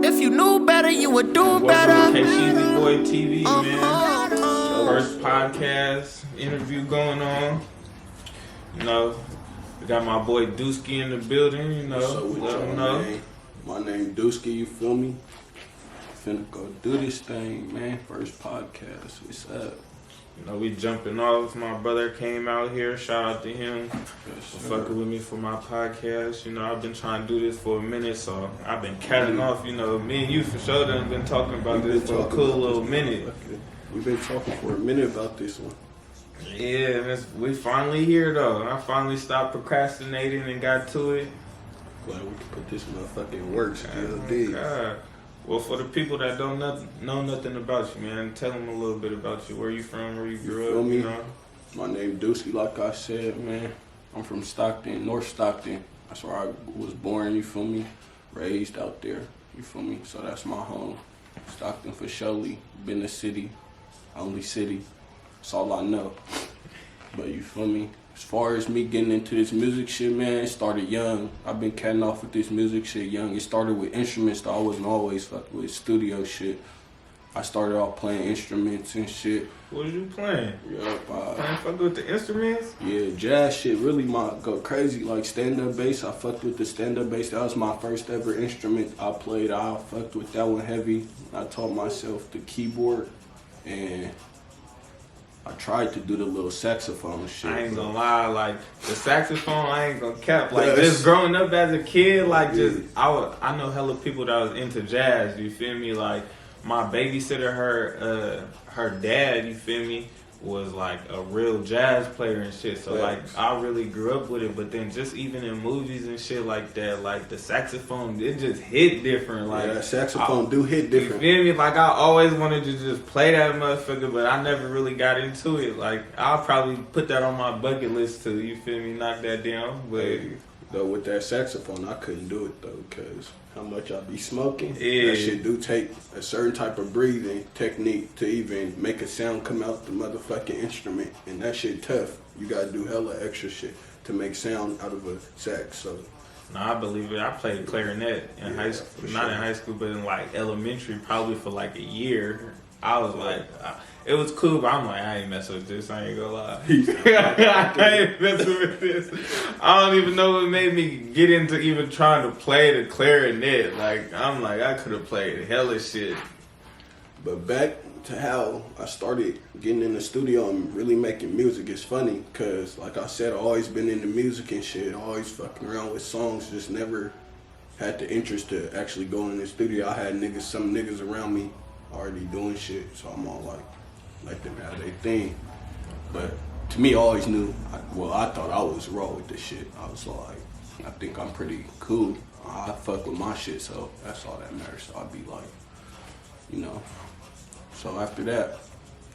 If you knew better, you would do better. KBTV, man. First podcast interview going on. You know, we got my boy Dooski in the building. You know, So let him know. Man? My name Dooski. You feel me? Finna go do this thing, man. First podcast. What's up? You know, we jumping off. My brother came out here. Shout out to him for fucking with me for my podcast. You know, I've been trying to do this for a minute, so I've been cutting off. You know, me and you for sure done been talking about this for a cool little minute. We've been talking for a minute about this one. Yeah, we finally here though. I finally stopped procrastinating and got to it. Glad we can put this motherfucker in work. God. Well, for the people that don't know nothing about you, man, tell them a little bit about you. Where you from? Where you grew up? You know? My name Dooski, like I said, man. I'm from Stockton, North Stockton. That's where I was born. You feel me? Raised out there. You feel me? So that's my home. Stockton for surely. Been the city, only city. That's all I know. But you feel me? As far as me getting into this music shit, man, it started young. I've been catting off with this music shit young. It started with instruments that I wasn't always fucking with, studio shit. I started off playing instruments and shit. What was you playing? Yup. Playing fucking with the instruments? Yeah, jazz shit really go crazy. Like stand-up bass, I fucked with the stand-up bass. That was my first ever instrument I played. I fucked with that one heavy. I taught myself the keyboard and I tried to do the little saxophone shit. I ain't gonna lie, like the saxophone, I ain't gonna cap. Like just growing up as a kid, like I know hella people that was into jazz. You feel me? Like my babysitter, her dad, you feel me, was like a real jazz player and shit. So like I really grew up with it. But then just even in movies and shit like that, like the saxophone, it just hit different. Like that saxophone do hit different. You feel me? Like I always wanted to just play that motherfucker, but I never really got into it. Like I'll probably put that on my bucket list too. You feel me? Knock that down. But though with that saxophone, I couldn't do it though, cause how much I be smoking. Yeah. That shit do take a certain type of breathing technique to even make a sound come out the motherfucking instrument, and that shit tough. You gotta do hella extra shit to make sound out of a sax. So. No, I believe it. I played clarinet in high school, not in high school, but in like elementary, probably for like a year. I was like, it was cool, but I'm like, I ain't messing with this. I ain't gonna lie. I ain't messing with this. I don't even know what made me get into even trying to play the clarinet. Like, I'm like, I could have played hella shit. But back to how I started getting in the studio and really making music is funny, cause like I said, I always been into music and shit. Always fucking around with songs. Just never had the interest to actually go in the studio. I had some niggas around me already doing shit, so I'm all like, let them have their thing. But to me, I always knew, I thought I was raw with this shit. I was like, I think I'm pretty cool. I fuck with my shit, so that's all that matters. So I'd be like, you know. So after that,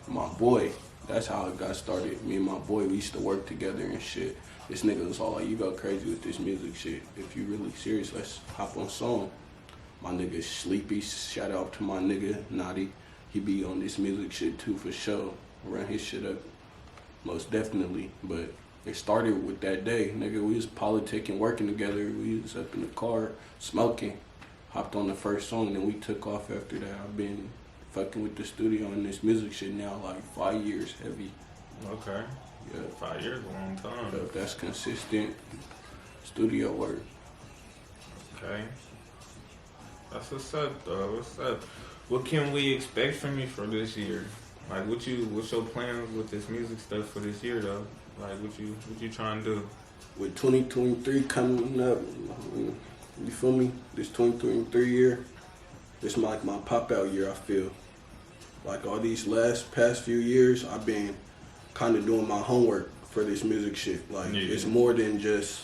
my boy, that's how it got started. Me and my boy, we used to work together and shit. This nigga was all like, you go crazy with this music shit. If you really serious, let's hop on song. My nigga Sleepy, shout out to my nigga Naughty. He be on this music shit too for sure. Run his shit up, most definitely. But it started with that day, nigga. We was politicking, working together. We was up in the car, smoking. Hopped on the first song, then we took off after that. I've been fucking with the studio and this music shit now like 5 years heavy. Okay. Yeah. 5 years, a long time. Yeah, that's consistent studio work. Okay. That's what's up, though. What's up? What can we expect from you for this year? Like, what's your plans with this music stuff for this year, though? Like, what you trying to do? With 2023 coming up, you feel me? This 2023 year, this like my pop out year. I feel like all these past few years, I've been kind of doing my homework for this music shit. Like, it's more than just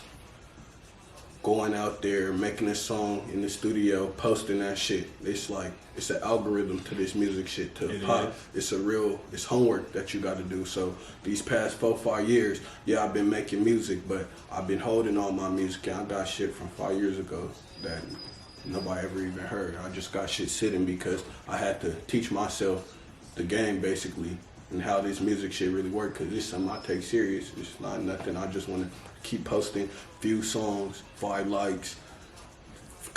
going out there, making a song in the studio, posting that shit. It's like, it's an algorithm to this music shit to pop. It's it's homework that you gotta do. So these past 4-5 years, yeah, I've been making music, but I've been holding all my music, and I got shit from 5 years ago that nobody ever even heard. I just got shit sitting because I had to teach myself the game, basically, and how this music shit really work, because it's something I take serious. It's not nothing I just want to keep posting, few songs, 5 likes,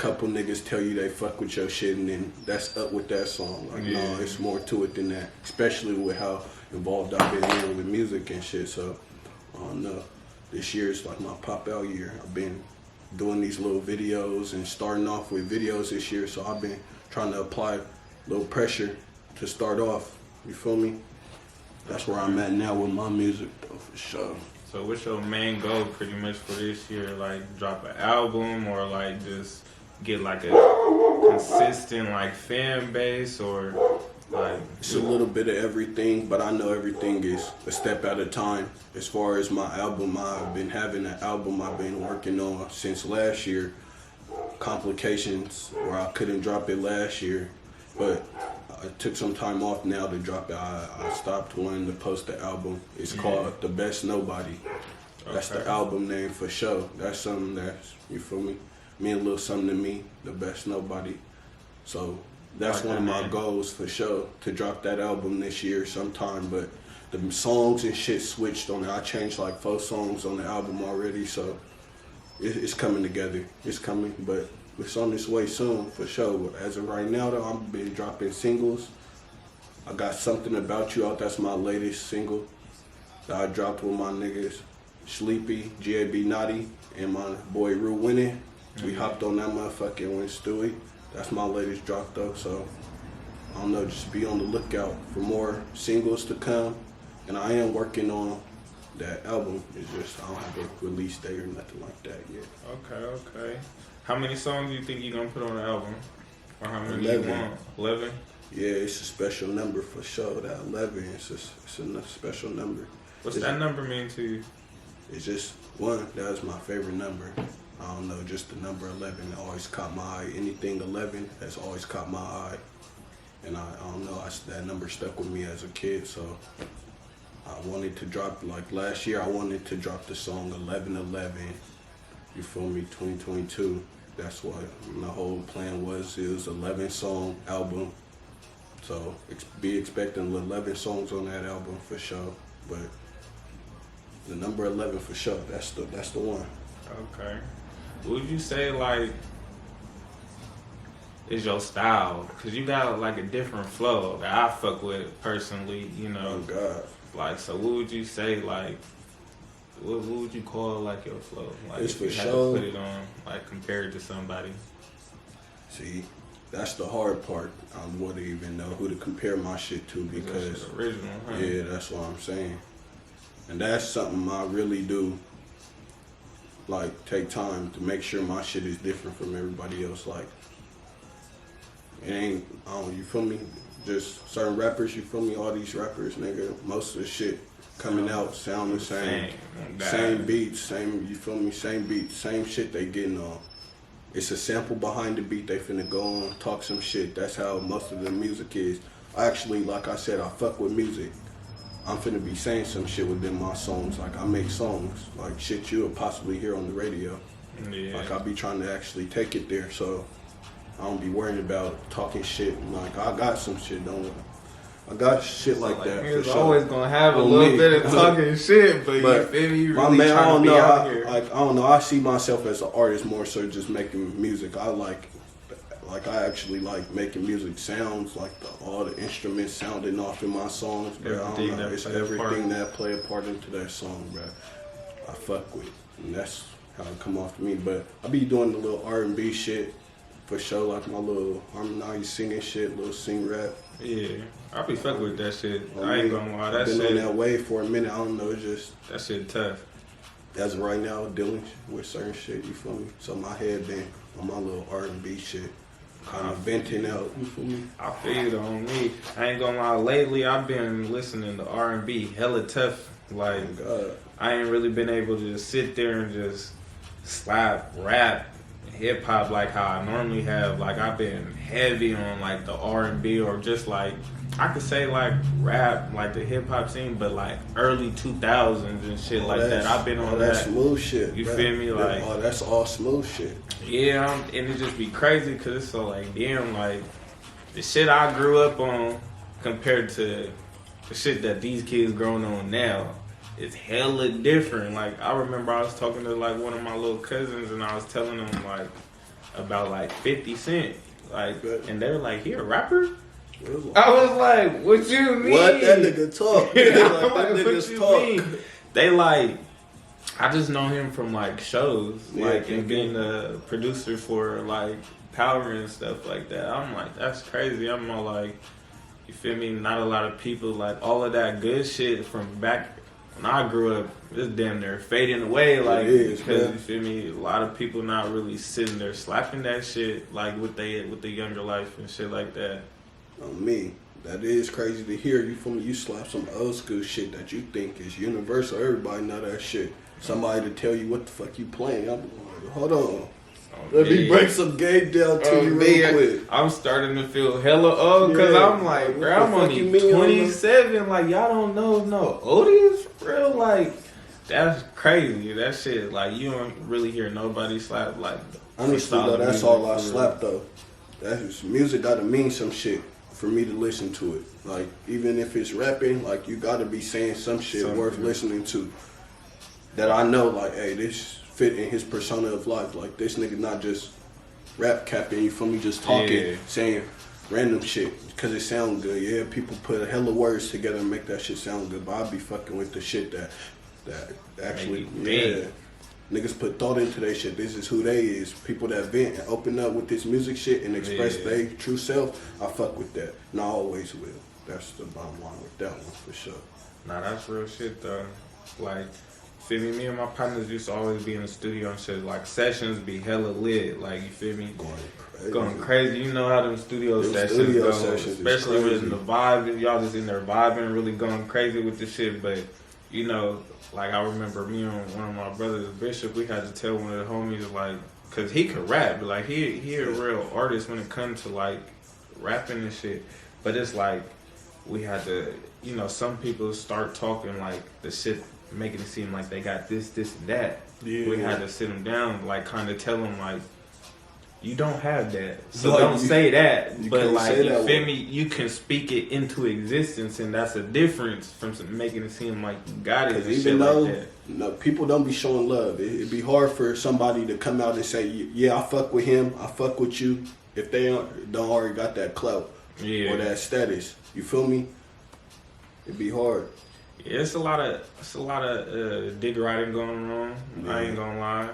couple niggas tell you they fuck with your shit and then that's up with that song. Like, no, it's more to it than that. Especially with how involved I've been in with music and shit. So, I don't know. This year is like my pop out year. I've been doing these little videos and starting off with videos this year. So I've been trying to apply a little pressure to start off. You feel me? That's where I'm at now with my music, though, for sure. So what's your main goal pretty much for this year? Like drop an album or like just get like a consistent like fan base or like... It's a little bit of everything, but I know everything is a step at a time. As far as my album, I've been having an album I've been working on since last year. Complications where I couldn't drop it last year, but I took some time off now to drop it. I stopped wanting to post the album. It's called The Best Nobody. That's the album name for sure. That's something that's, you feel me? Mean a little something to me, The Best Nobody. So that's one of my goals for sure, to drop that album this year sometime. But the songs and shit switched on it. I changed like 4 songs on the album already, so it's coming together. It's coming, but it's on its way soon for sure. As of right now though, I've been dropping singles. I got Something About You out. That's my latest single that I dropped with my niggas Sleepy, G.A.B. Naughty, and my boy Rue Winning. We hopped on that motherfucker and went Stewie. That's my latest drop though, so I don't know, just be on the lookout for more singles to come. And I am working on that album. It's just I don't have a release date or nothing like that yet. Okay. How many songs do you think you're gonna put on the album? Or how many 11. you want? 11? Yeah, it's a special number for sure. That 11, it's a special number. What's that number mean to you? It's just one. That was my favorite number. I don't know, just the number 11 always caught my eye. Anything 11 has always caught my eye. And I don't know, that number stuck with me as a kid, so I wanted to drop, like last year, I wanted to drop the song 1111, you feel me, 2022. That's what my whole plan was. It was 11 song album. So be expecting 11 songs on that album for sure. But the number 11 for sure, that's the one. Okay. Would you say like is your style? Cause you got like a different flow that I fuck with personally, you know. Oh God. Like, so what would you say like? What would you call like your flow? Like, it's if for you had to sure. put it on, like compared to somebody. See, that's the hard part. I wouldn't even know who to compare my shit to because original, huh? Yeah, that's what I'm saying. And that's something I really do. Like, take time to make sure my shit is different from everybody else. Like, it ain't, you feel me? Just certain rappers, you feel me? All these rappers, nigga, most of the shit coming out sound the same. Same beats, same, you feel me? Same beats, same shit they getting on. It's a sample behind the beat, they finna go on, talk some shit. That's how most of the music is. Actually, like I said, I fuck with music. I'm finna be saying some shit within my songs. Like, I make songs, like shit you'll possibly hear on the radio. Yeah. Like, I be trying to actually take it there, so I don't be worrying about talking shit. Like, I got some shit, I got shit like that. It's for sure. always gonna have a little bit of talking shit, but you feel me? You really man, I trying don't to be know. out here. I don't know. I see myself as an artist more so just making music. I actually like making music sounds like all the instruments sounding off in my songs, bro. I don't know. It's everything that play a part into that song, bro. I fuck with, and that's how it come off to me. But I be doing the little R&B shit for sure, like my little harmonize singing shit, little sing rap. Yeah, I be fucking with that shit. I ain't gonna lie, that been shit. on that way for a minute. I don't know. It's just that shit tough. as of right now, dealing with certain shit. You feel me? So my head been on my little R&B shit. Kind of venting out, you feel me? I feel it on me. I ain't gonna lie, lately I've been listening to R&B hella tough. Like, Oh God. I ain't really been able to just sit there and just slap rap hip hop like how I normally have. Like, I've been heavy on like the R&B or just like, I could say like rap, like the hip hop scene, but like early 2000s and shit like that. I've been on that. Smooth shit. You bro. feel me? Like, oh, that's all smooth shit. yeah, and it just be crazy because it's so like, damn, like the shit I grew up on compared to the shit that these kids growing on now is hella different. Like, I remember I was talking to like one of my little cousins and I was telling them like, about like 50 Cent. Like, But- and they were like, he a rapper? I was like, what you mean? What that nigga talk? I'm Like, like, that what nigga's you talk. mean? They like, I just know him from like shows, Yeah, like and okay. being a producer for like Power and stuff like that. I'm like, that's crazy. I'm all like, you feel me? Not a lot of people like all of that good shit from back when I grew up. It's damn near fading away, like is, because man. you feel me. A lot of people not really sitting there slapping that shit like with the younger life and shit like that. On me, that is crazy to hear. You feel me? You slap some old school shit that you think is universal. Everybody know that shit. Somebody to tell you what the fuck you playing. I'm like, hold on. Let me break some game down to you real quick. I'm starting to feel hella old because Yeah. I'm like, What bro, the I'm fuck only you mean, 27. Like, y'all don't know no oldies, bro. Like, that's crazy. That shit, like, you don't really hear nobody slap like. Honestly, though, solid that's music all I for real. slap though. That's music gotta mean some shit for me to listen to it. Like even if it's rapping, like you gotta be saying some shit Something. worth listening to. That I know, like, hey, this fit in his persona of life. Like this nigga not just rap capping, you feel me? Just talking, Yeah. saying random shit because it sound good. Yeah, people put a hella words together and make that shit sound good. But I be fucking with the shit that actually, Make it yeah. Niggas put thought into their shit. This is who they is. People that vent and open up with this music shit and express Yeah. their true self. I fuck with that. And I always will. That's the bottom line with that one for sure. Nah, that's real shit though. Like, feel me? Me and my partners used to always be in the studio and shit. Like sessions be hella lit. Like you feel me? Going crazy. You know how them studio Them sessions studio go, sessions is especially crazy. with the vibe. Y'all just in there vibing, really going crazy with the shit. But you know, like I remember me and one of my brothers, Bishop, we had to tell one of the homies like, cause he could rap, but like he a real artist when it comes to like rapping and shit. But it's like we had to, you know, some people start talking like the shit, making it seem like they got this, and that. Yeah. We had to sit them down, like kind of tell them like, you don't have that, so Like, don't say that. you But can't like, say you that feel word. me? You can speak it into existence, and that's a difference from making it seem like you got it and Because shit even though like that. no, people don't be showing love, it'd be hard for somebody to come out and say, yeah, I fuck with him, I fuck with you, if they don't already got that clout Yeah. or that status. You feel me? It'd be hard. Yeah, it's a lot of dick riding going on. I ain't gonna lie.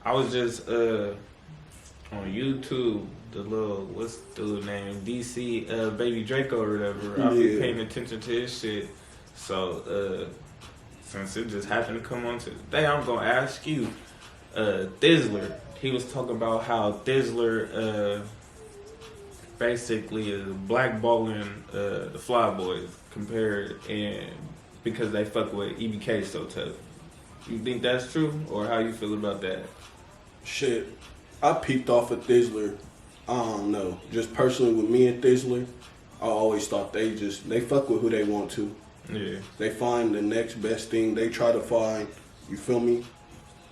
I was just on YouTube, the little what's the dude name, DC Baby Draco or whatever. I be Yeah. paying attention to his shit. So since it just happened to come on today, I'm gonna ask you, Thizzler. He was talking about how Thizzler basically is blackballing the Fly Boys compared and because they fuck with EBK so tough. You think that's true, or how you feel about that? Shit, I peeped off of Thizzler. I don't know. Just personally with me and Thizzler, I always thought they fuck with who they want to. Yeah. They find the next best thing. They try to find, you feel me,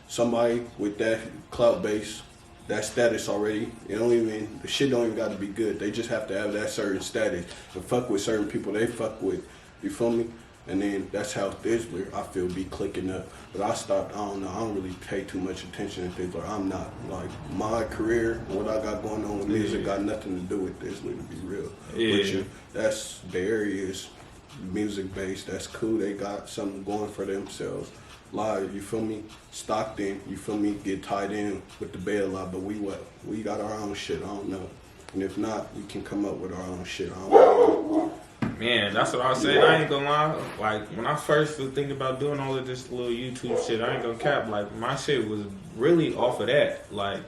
somebody with that clout base, that status already. The shit don't even got to be good. They just have to have that certain status and fuck with certain people they fuck with. You feel me? And then that's how Thizzler, I feel, be clicking up. But I stopped, I don't know, I don't really pay too much attention to Thizzler. I'm not, like, my career, what I got going on with music got nothing to do with Thizzler, to be real Yeah. with you. That's, the area's music based, that's cool. They got something going for themselves. Live, you feel me? Stockton, you feel me? Get tied in with the Bay a lot, but we got our own shit, I don't know. And if not, we can come up with our own shit, I don't know. Man, that's what I was saying. I ain't gonna lie. Like, when I first was thinking about doing all of this little YouTube shit, I ain't gonna cap. Like, my shit was really off of that. Like,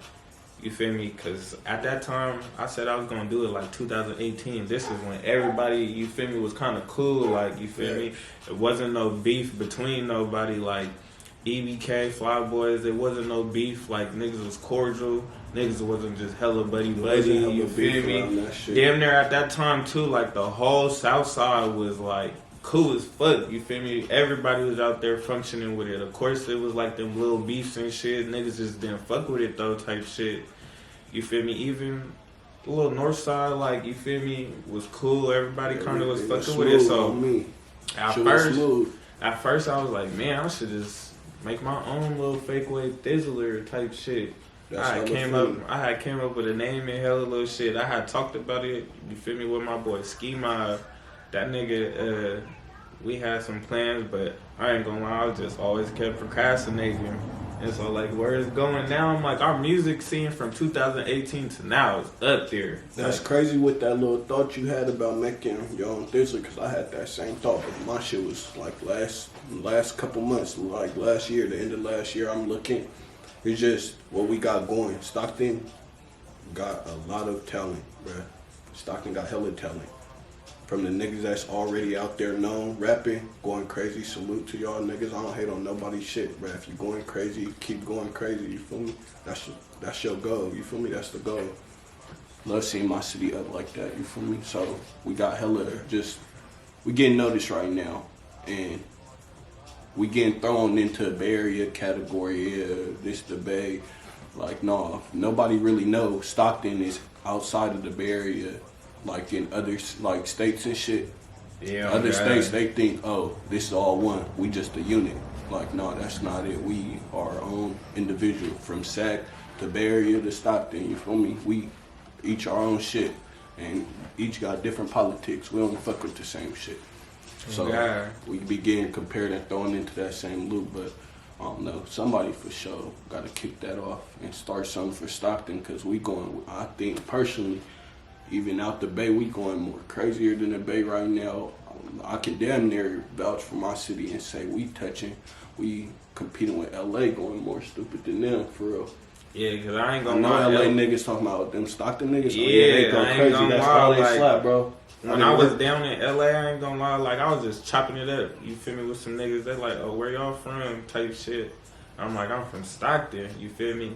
you feel me? Because at that time, I said I was gonna do it like 2018. This is when everybody, you feel me, was kind of cool. Like, you feel me? It wasn't no beef between nobody. Like, EBK, Fly Boys, there wasn't no beef. Like, niggas was cordial. Niggas wasn't just hella buddy, you feel me? Damn near at that time too, like the whole South Side was like cool as fuck, you feel me? Everybody was out there functioning with it. Of course it was like them little beefs and shit. Niggas just didn't fuck with it though type shit. You feel me? Even the little North Side, like, you feel me, was cool. Everybody kinda was fucking with it. So at first I was like, man, I should just make my own little fake way Thizzler type shit. I had came up with a name and hella little shit. I had talked about it, you feel me, with my boy Ski Mob. That nigga, we had some plans, but I ain't gonna lie, I just always kept procrastinating. And so, like, where it's going now, I'm like, our music scene from 2018 to now is up there. That's like, crazy with that little thought you had about making your own thizzler, because I had that same thought, but my shit was like last couple months, like last year, the end of last year, I'm looking. It's just what we got going. Stockton got a lot of talent, bruh. Stockton got hella talent. From the niggas that's already out there known, rapping, going crazy. Salute to y'all niggas. I don't hate on nobody's shit, bruh. If you going crazy, keep going crazy, you feel me? That's your goal, you feel me? That's the goal. Love seeing my city up like that, you feel me? So we got hella we getting noticed right now. And we getting thrown into a Bay Area category, this the Bay. Like, no, nobody really knows Stockton is outside of the Bay Area, like in other like states and shit. Yeah, other states, they think, oh, this is all one. We just a unit. Like, no, that's not it. We are our own individual. From Sac to Bay Area to Stockton, you feel me? We each our own shit. And each got different politics. We don't fuck with the same shit. So we be getting compared and thrown into that same loop, but I don't know. Somebody for sure got to kick that off and start something for Stockton, because we going, I think personally, even out the Bay, we going more crazier than the Bay right now. I can damn near vouch for my city and say we competing with LA, going more stupid than them, for real. Yeah, because I ain't gonna lie. LA niggas talking about them Stockton niggas. Yeah, they go crazy. That's how they slap, bro. When I was down in LA, I ain't gonna lie, like, I was just chopping it up, you feel me, with some niggas. They like, oh, where y'all from, type shit. I'm like, I'm from Stockton, you feel me?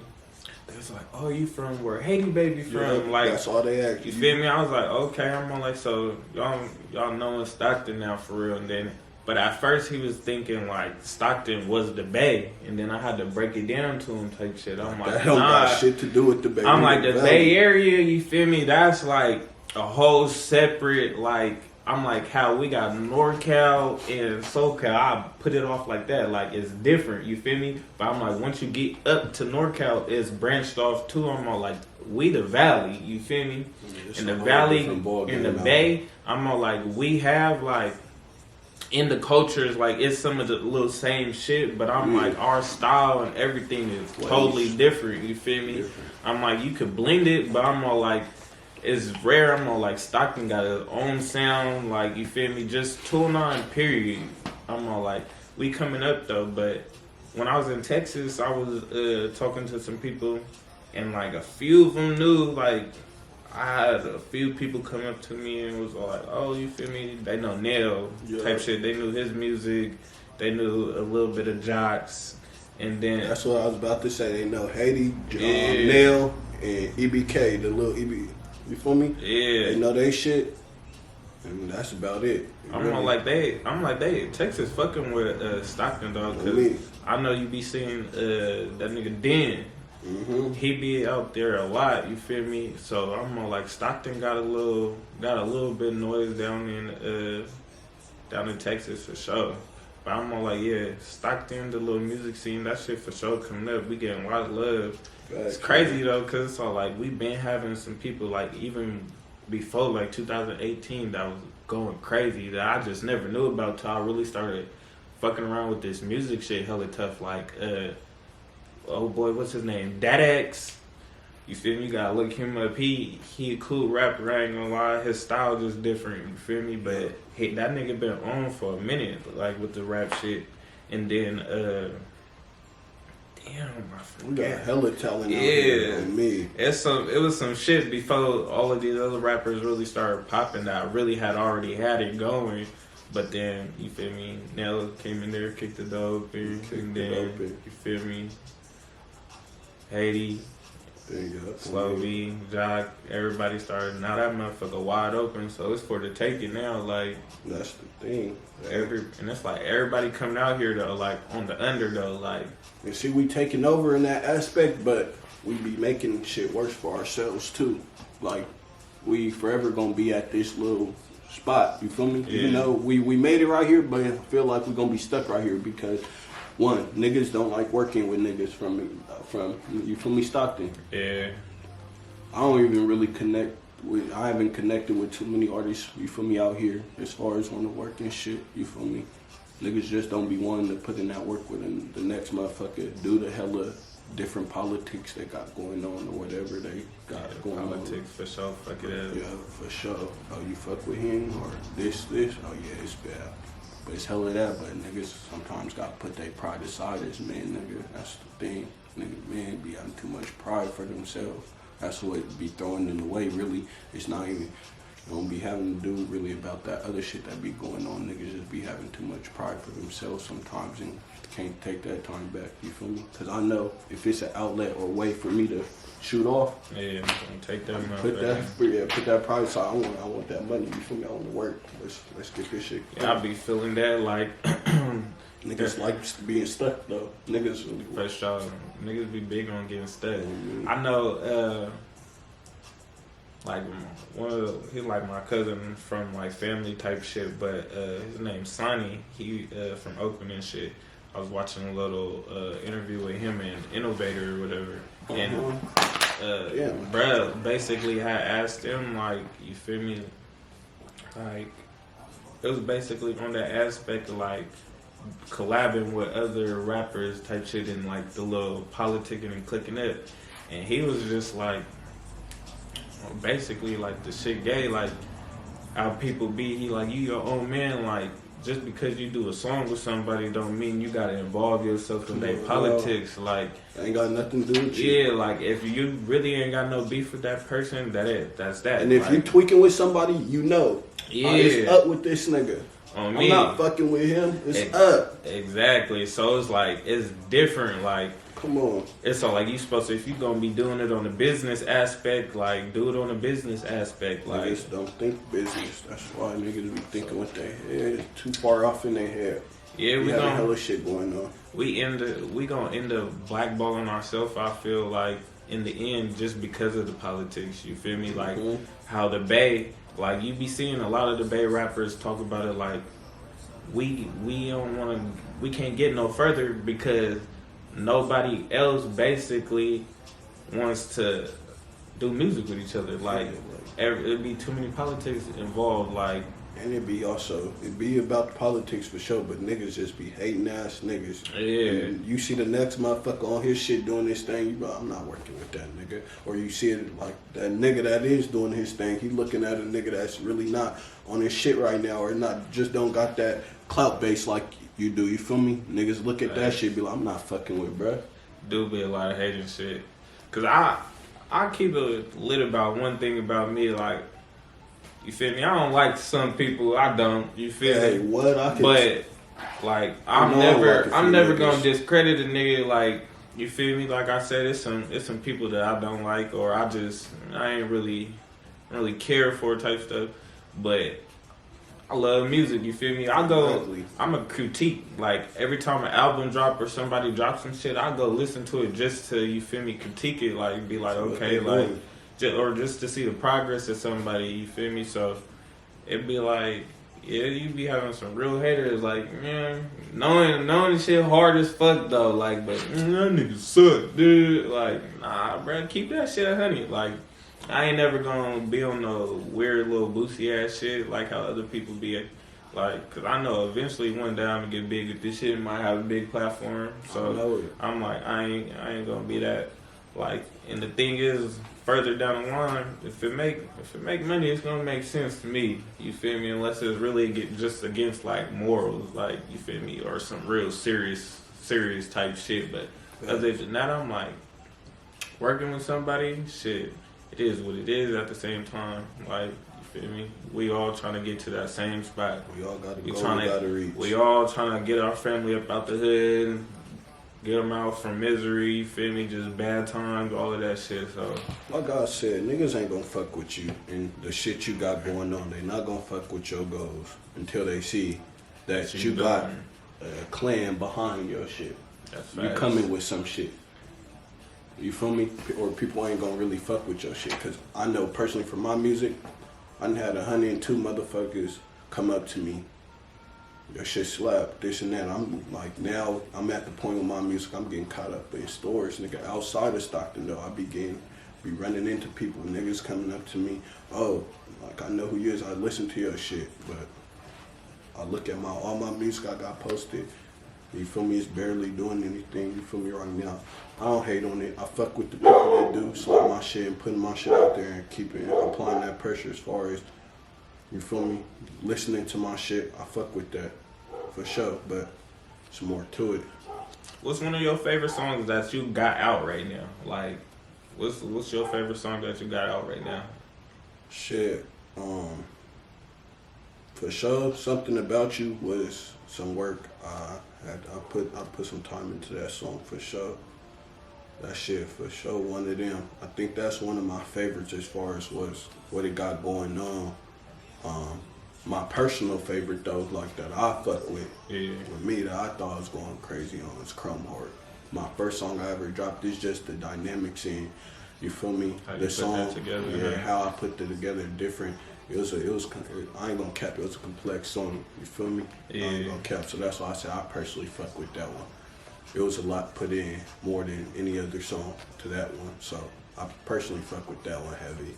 They was like, oh, you from where Haiti Baby from? Yeah, like, that's all they ask. You feel me? I was like, okay, I'm on, like, so y'all knowing Stockton now, for real. And then, but at first he was thinking, like, Stockton was the Bay. And then I had to break it down to him, type shit. I'm like, that don't got shit to do with the Bay. I'm like, the Bay Area, you feel me? That's like a whole separate, like, I'm like, how we got NorCal and SoCal. I put it off like that, like, it's different, you feel me? But I'm like, once you get up to NorCal, it's branched off too. I'm all like, we the Valley, you feel me? In the Valley, in the Bay, I'm all like, we have, like, in the cultures, like, it's some of the little same shit, but I'm like, our style and everything is totally different, you feel me? I'm like, you could blend it, but I'm all like, it's rare. I'm all like, Stockton got his own sound, like, you feel me? Just 209, period. I'm all like, we coming up though. But when I was in Texas, I was talking to some people, and like a few of them knew, like, I had a few people come up to me and was like, oh, you feel me? They know Nail type shit. They knew his music. They knew a little bit of Jocks. And then that's what I was about to say. They know Haiti, Nail, and EBK, the little EB. You feel me? Yeah. They know they shit, and that's about it. I'm like they Texas fucking with Stockton, dog. Cause I know you be seeing that nigga Den. Mm-hmm. He be out there a lot. You feel me? So I'm more like, Stockton got a little bit of noise down in Texas for sure. But I'm more like, yeah, Stockton, the little music scene, that shit for sure coming up. We getting a lot of love. It's crazy though, cause it's all like, we been having some people, like, even before like 2018, that was going crazy, that I just never knew about till I really started fucking around with this music shit hella tough. Like, oh boy, what's his name? Dadex. You feel me? You gotta look him up. He a cool rapper, I ain't gonna lie. His style just different, you feel me? But that nigga been on for a minute, like, with the rap shit. And then damn, I forgot. We got hella talent out here on me. It was some shit before all of these other rappers really started popping that I really had already had it going. But then, you feel me, Nella came in there, kicked the door open, and then, you feel me, Haiti, Slow B, Jock, everybody started, now that motherfucker wide open, so it's for the taking now, like. That's the thing. And it's like, everybody coming out here though, like, on the under though, like. And see, we taking over in that aspect, but we be making shit worse for ourselves too. Like, we forever gonna be at this little spot, you feel me? Yeah. You know, we made it right here, but I feel like we're gonna be stuck right here because one, niggas don't like working with niggas from you feel me, Stockton. Yeah. I don't even really I haven't connected with too many artists, you feel me, out here as far as want to work and shit, you feel me. Niggas just don't be wanting to put in that work with the next motherfucker due to hella different politics they got going on or whatever they got going politics, on. for sure, fuck it up. Yeah, for sure. Oh, you fuck with him or this? Oh yeah, it's bad. But it's hella that, but niggas sometimes gotta put their pride aside as men, nigga. That's the thing. Nigga, men be having too much pride for themselves. That's what be throwing in the way, really. It's not even, don't be having to do really about that other shit that be going on. Niggas just be having too much pride for themselves sometimes and can't take that time back, you feel me? Because I know if it's an outlet or way for me to shoot off, yeah, I'm gonna take that put that pride aside. I want that money, you feel me? I want to work. Let's get this shit. Yeah, I be feeling that, like, niggas like being stuck though. Niggas really for sure. Niggas be big on getting stuck. I know, like he's like my cousin from like family type shit, but his name's Sonny. He from Oakland and shit. I was watching a little interview with him and Innovator or whatever, and bruh basically had asked him, like, you feel me, like it was basically on that aspect of like collabing with other rappers type shit and like the little politicking and clicking it, and he was just like, basically like the shit gay, like how people be, he like, you your own man, like just because you do a song with somebody don't mean you gotta involve yourself in their politics. Like, ain't got nothing to do with you. Yeah, like if you really ain't got no beef with that person, that's that. And if like, you tweaking with somebody, you know, it's up with this nigga. On I'm not fucking with him. It's up. Exactly. So it's like, it's different. Like, come on. It's so like, you supposed to, if you gonna be doing it on the business aspect, like do it on the business aspect. Like, niggas don't think business. That's why niggas be thinking with their head too far off in their head. Yeah, we got gonna hella shit going on. We gonna end up blackballing ourselves. I feel like in the end, just because of the politics. You feel me? Like how the Bay, like you be seeing a lot of the Bay rappers talk about it. Like we don't want to, we can't get no further because nobody else basically wants to do music with each other. Like it'd be too many politics involved. Like. And it'd be about the politics for sure, but niggas just be hating ass niggas. Yeah. And you see the next motherfucker on his shit doing this thing, you be like, I'm not working with that nigga. Or you see it like that nigga that is doing his thing, he looking at a nigga that's really not on his shit right now, or not just don't got that clout base like you do, you feel me? Niggas look at that shit, be like, I'm not fucking with, bruh. Do be a lot of hating shit. Cause I keep it lit about one thing about me, like, you feel me? I don't like some people. I don't. You feel me? What? But like, I'm never gonna discredit a nigga. Like, you feel me? Like I said, it's some people that I don't like, or I ain't really care for type stuff. But I love music. You feel me? I'm a critique. Like every time an album drop or somebody drops some shit, I go listen to it just to, you feel me, critique it. Like be like, okay, like. Or just to see the progress of somebody, you feel me? So it'd be like, yeah, you be having some real haters, like, man, knowing shit hard as fuck though, like, but that nigga suck, dude. Like, nah, bro, keep that shit 100. Like, I ain't never gonna be on no weird little Boosie ass shit like how other people be. Like, cause I know eventually one day I'm gonna get big with this shit, might have a big platform. So I'm like, I ain't gonna be that. Like, and the thing is, further down the line, if it make money, it's gonna make sense to me. You feel me? Unless it's really just against like morals, like, you feel me, or some real serious type shit. But other than that, I'm like, working with somebody, shit, it is what it is. At the same time, like, you feel me? We all trying to get to that same spot. We all got to go. We got to reach. We all trying to get our family up out the hood. Get them out from misery, you feel me? Just bad times, all of that shit. So, like I said, niggas ain't gonna fuck with you and the shit you got going on. They not gonna fuck with your goals until they see that you got a clan behind your shit. That's you coming with some shit. You feel me? Or people ain't gonna really fuck with your shit. Cause I know personally for my music, I done had 102 motherfuckers come up to me. your shit slap, this and that. I'm like, now I'm at the point with my music, I'm getting caught up in stores, nigga. Outside of Stockton though, I be running into people, niggas coming up to me, oh, like I know who you is, I listen to your shit, but I look at all my music I got posted, you feel me, it's barely doing anything, you feel me, right now. I don't hate on it, I fuck with the people that do slap my shit and putting my shit out there and keeping, applying that pressure as far as, you feel me, listening to my shit, I fuck with that, for sure, but there's more to it. What's one of your favorite songs that you got out right now? Like, what's your favorite song that you got out right now? Shit, for sure, Something About You was some work. I put some time into that song for sure. That shit for sure one of them. I think that's one of my favorites as far as what it got going on. My personal favorite though, like that I fuck with me that I thought was going crazy on is Chrome Heart. My first song I ever dropped is just the dynamics in, you feel me? How The song, together, how I put it together different. I ain't gonna cap, it was a complex song, you feel me? Yeah. I ain't gonna cap, so that's why I say I personally fuck with that one. It was a lot put in, more than any other song to that one, so I personally fuck with that one heavy.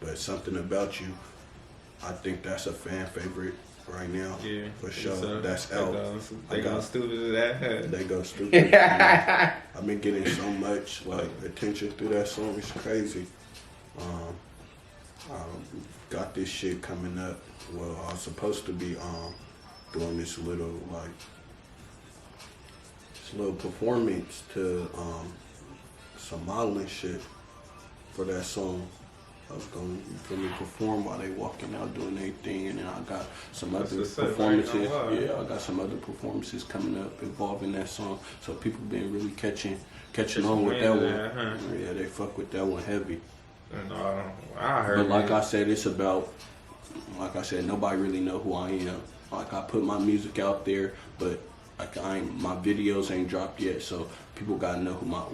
But Something About You, I think that's a fan favorite right now, for sure. So that's out. They go stupid to that. They go stupid. I've been getting so much like attention through that song. It's crazy. I got this shit coming up. Well, I was supposed to be doing this little performance to some modeling shit for that song. I was going to perform while they walking out doing their thing, and then I got some other performances. I got some other performances coming up involving that song. So people been really catching on with that one. Yeah, they fuck with that one heavy. I heard. But like I said, it's about, like I said, nobody really know who I am. Like I put my music out there, but my videos ain't dropped yet, so people gotta know who my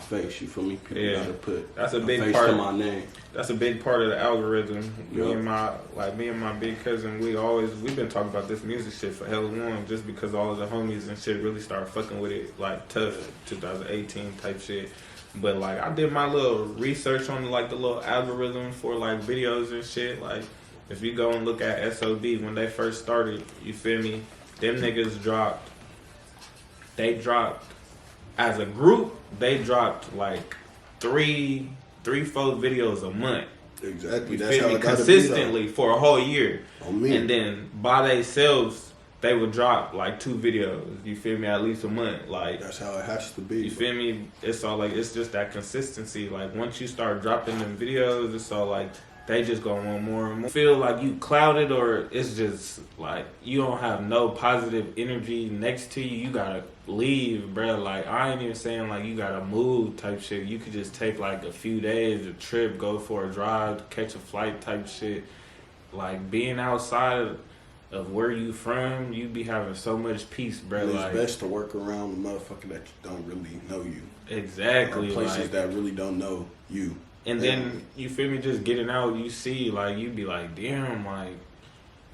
face. You feel me? People gotta put that's a big face part to my name. That's a big part of the algorithm. Me and my big cousin, we've been talking about this music shit for hella long, just because all of the homies and shit really started fucking with it like tough 2018 type shit. But like I did my little research on like the little algorithm for like videos and shit. Like if you go and look at SOB when they first started, you feel me? Them niggas dropped as a group, they dropped like three, 4 videos a month. Exactly. You That's feel how me? it gotta Consistently be, for a whole year. On me. And then by themselves, they would drop like 2 videos. You feel me? At least a month. Like that's how it has to be. You feel me? It's all like it's just that consistency. Like once you start dropping them videos, it's all like they just go on more and more. Feel like you clouded, or it's just like you don't have no positive energy next to you. You gotta leave, bro. Like I ain't even saying like you gotta move type shit. You could just take like a few days, a trip, go for a drive, catch a flight type shit. Like being outside of where you from, you be having so much peace, bro. It's like, best to work around the motherfucker that don't really know you. Exactly. Or places like, that really don't know you. And then, you feel me, just getting out, you see, like, you be like, damn, like,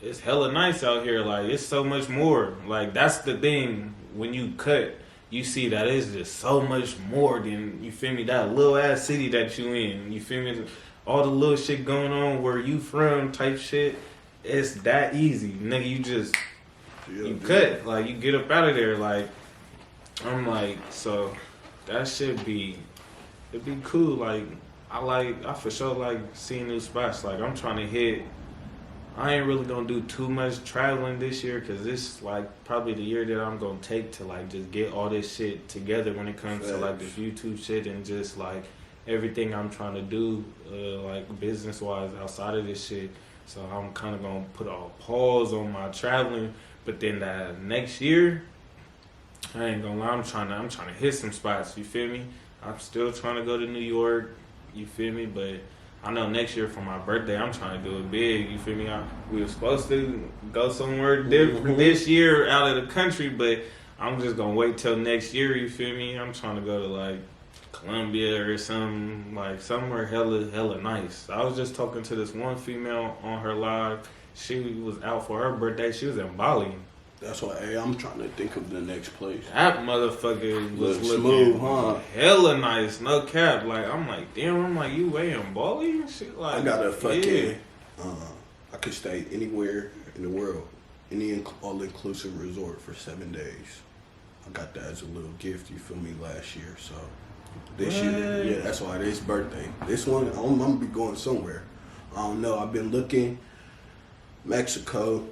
it's hella nice out here. Like, it's so much more. Like, that's the thing. When you cut, you see that it's just so much more than, you feel me, that little ass city that you in. You feel me? All the little shit going on where you from type shit. It's that easy. Nigga, you just, you cut. Like, you get up out of there. Like, I'm like, so that shit be, it'd be cool. Like, I for sure like seeing new spots. Like I'm trying to hit. I ain't really gonna do too much traveling this year because this like probably the year that I'm gonna take to like just get all this shit together when it comes to like this YouTube shit and just like everything I'm trying to do like business wise outside of this shit. So I'm kind of gonna put a pause on my traveling. But then that next year, I ain't gonna lie, I'm trying to hit some spots. You feel me? I'm still trying to go to New York. You feel me? But I know next year for my birthday, I'm trying to do it big. You feel me? We were supposed to go somewhere different this year out of the country, but I'm just going to wait till next year. You feel me? I'm trying to go to like Colombia or something, like somewhere hella nice. I was just talking to this one female on her live. She was out for her birthday. She was in Bali. That's why, hey, I'm trying to think of the next place. That motherfucker was Look looking smooth, huh? hella nice, no cap. Like, I'm like, damn, I'm like, you weighing Bali and shit? Like, I got a fucking, yeah. I could stay anywhere in the world, any all-inclusive resort for 7 days. I got that as a little gift, you feel me, last year. So this year, yeah, that's why this birthday. This one, I'm gonna be going somewhere. I don't know. I've been looking, Mexico.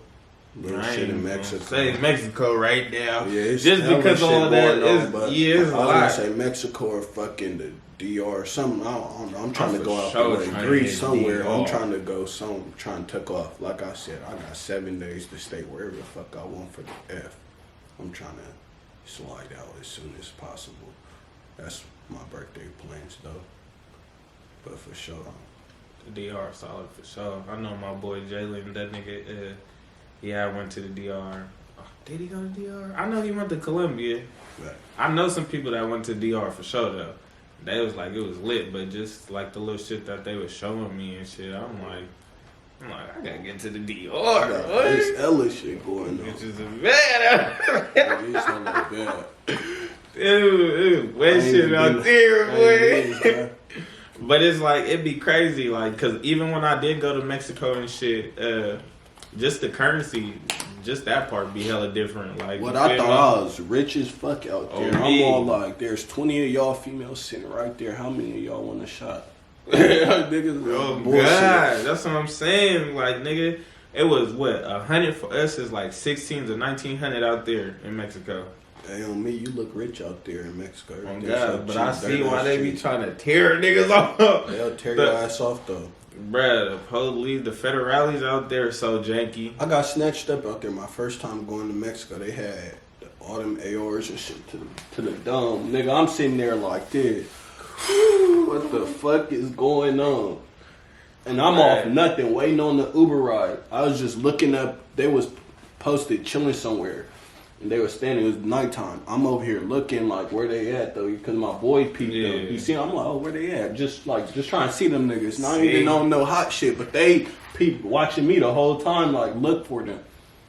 Little shit in Mexico. Say Mexico right now. Yeah, it's just because of all that. Yeah, it's a lot. I was gonna say Mexico or fucking the DR or something. I don't know. I'm trying to go out sure the way. Greece somewhere. DR. I'm trying to go trying to tuck off. Like I said, I got 7 days to stay wherever the fuck I want for the F. I'm trying to slide out as soon as possible. That's my birthday plans though. But for sure. The DR solid for sure. I know my boy Jalen, that nigga, yeah, I went to the DR. Oh, did he go to DR? I know he went to Colombia. Right. I know some people that went to DR for sure though. They was like, it was lit, but just like the little shit that they was showing me and shit, I'm like, I gotta get to the DR. This Ellis shit going on. Which is bad. It's not bad. Dude, wet shit out there, boy. But it's like, it'd be crazy, like, cause even when I did go to Mexico and shit, just the currency, just that part be hella different. Like, what I thought I was rich as fuck out there. Oh, I'm all like, there's 20 of y'all females sitting right there. How many of y'all want a shot? Niggas, oh bullshit. God, that's what I'm saying. Like, nigga, it was what 100 for us is like 16 to 1900 out there in Mexico. Hey, on me, you look rich out there in Mexico. Oh God, but I see why they be trying to tear niggas off. They'll tear your ass off though. Bruh, the police, the federales out there are so janky. I got snatched up out there my first time going to Mexico. They had all them ARs and shit to the dome. Nigga, I'm sitting there like this. What the fuck is going on? And I'm off nothing, waiting on the Uber ride. I was just looking up. They was posted chilling somewhere. And they were standing, it was nighttime. I'm over here looking like where they at though, because my boy peeped up. You see, I'm like, oh, where they at? Just trying to see them niggas. Not even on no hot shit, but they peeped watching me the whole time, like look for them.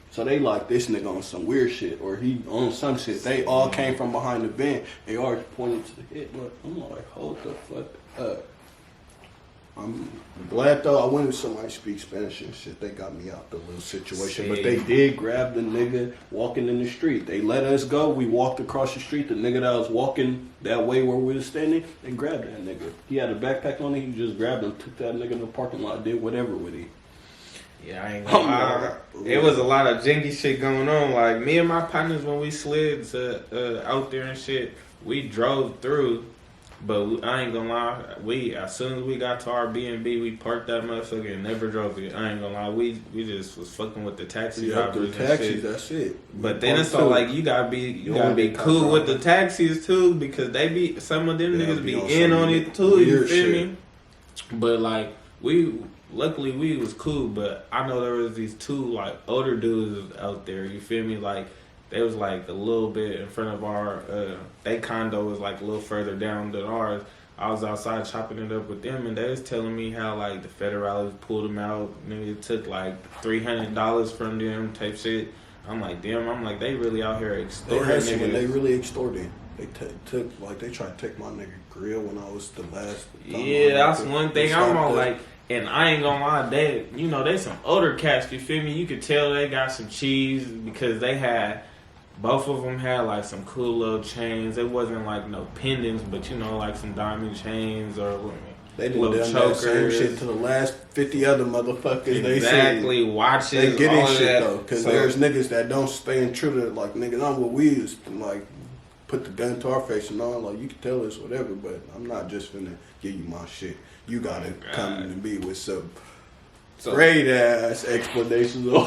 So they like, this nigga on some weird shit, or he on some shit. They all came from behind the van. They all pointed to the hip. But I'm like, hold the fuck up. I'm glad though I went to somebody speak Spanish and shit. They got me out the little situation. But they did grab the nigga walking in the street. They let us go. We walked across the street. The nigga that was walking that way where we were standing, they grabbed that nigga. He had a backpack on it. He just grabbed him, took that nigga in the parking lot, did whatever with him. Yeah, I ain't gonna lie. It was a lot of jinky shit going on. Like, me and my partners, when we slid to, out there and shit, we drove through. But I ain't gonna lie, as soon as we got to our B&B, we parked that motherfucker and never drove it. I ain't gonna lie, we just was fucking with the taxi drivers and shit. That's it. But then it's all like, you gotta be cool with the taxis too, because they be, some of them niggas be in on it too, you feel me? But like, luckily we was cool, but I know there was these two like older dudes out there, you feel me? Like, they was like a little bit in front of our, they condo was like a little further down than ours. I was outside chopping it up with them, and they was telling me how like the federales pulled them out. Nigga took like $300 from them type shit. I'm like, damn. They really out here extorting niggas. They really extorting. They they tried to take my nigga grill when I was the last. Yeah, that's one thing I'm on like. And I ain't gonna lie, they some older cats, you feel me? You could tell they got some cheese because both of them had like some cool little chains. It wasn't like no pendants, but like some diamond chains or they didn't done that same shit to the last 50 other motherfuckers. Exactly, watches. They get in shit though, because there's niggas that don't stay in true to like niggas. I'm what we used to like put the gun to our face and all. Like you can tell us whatever, but I'm not just finna give you my shit. You gotta come to me with some great ass explanations on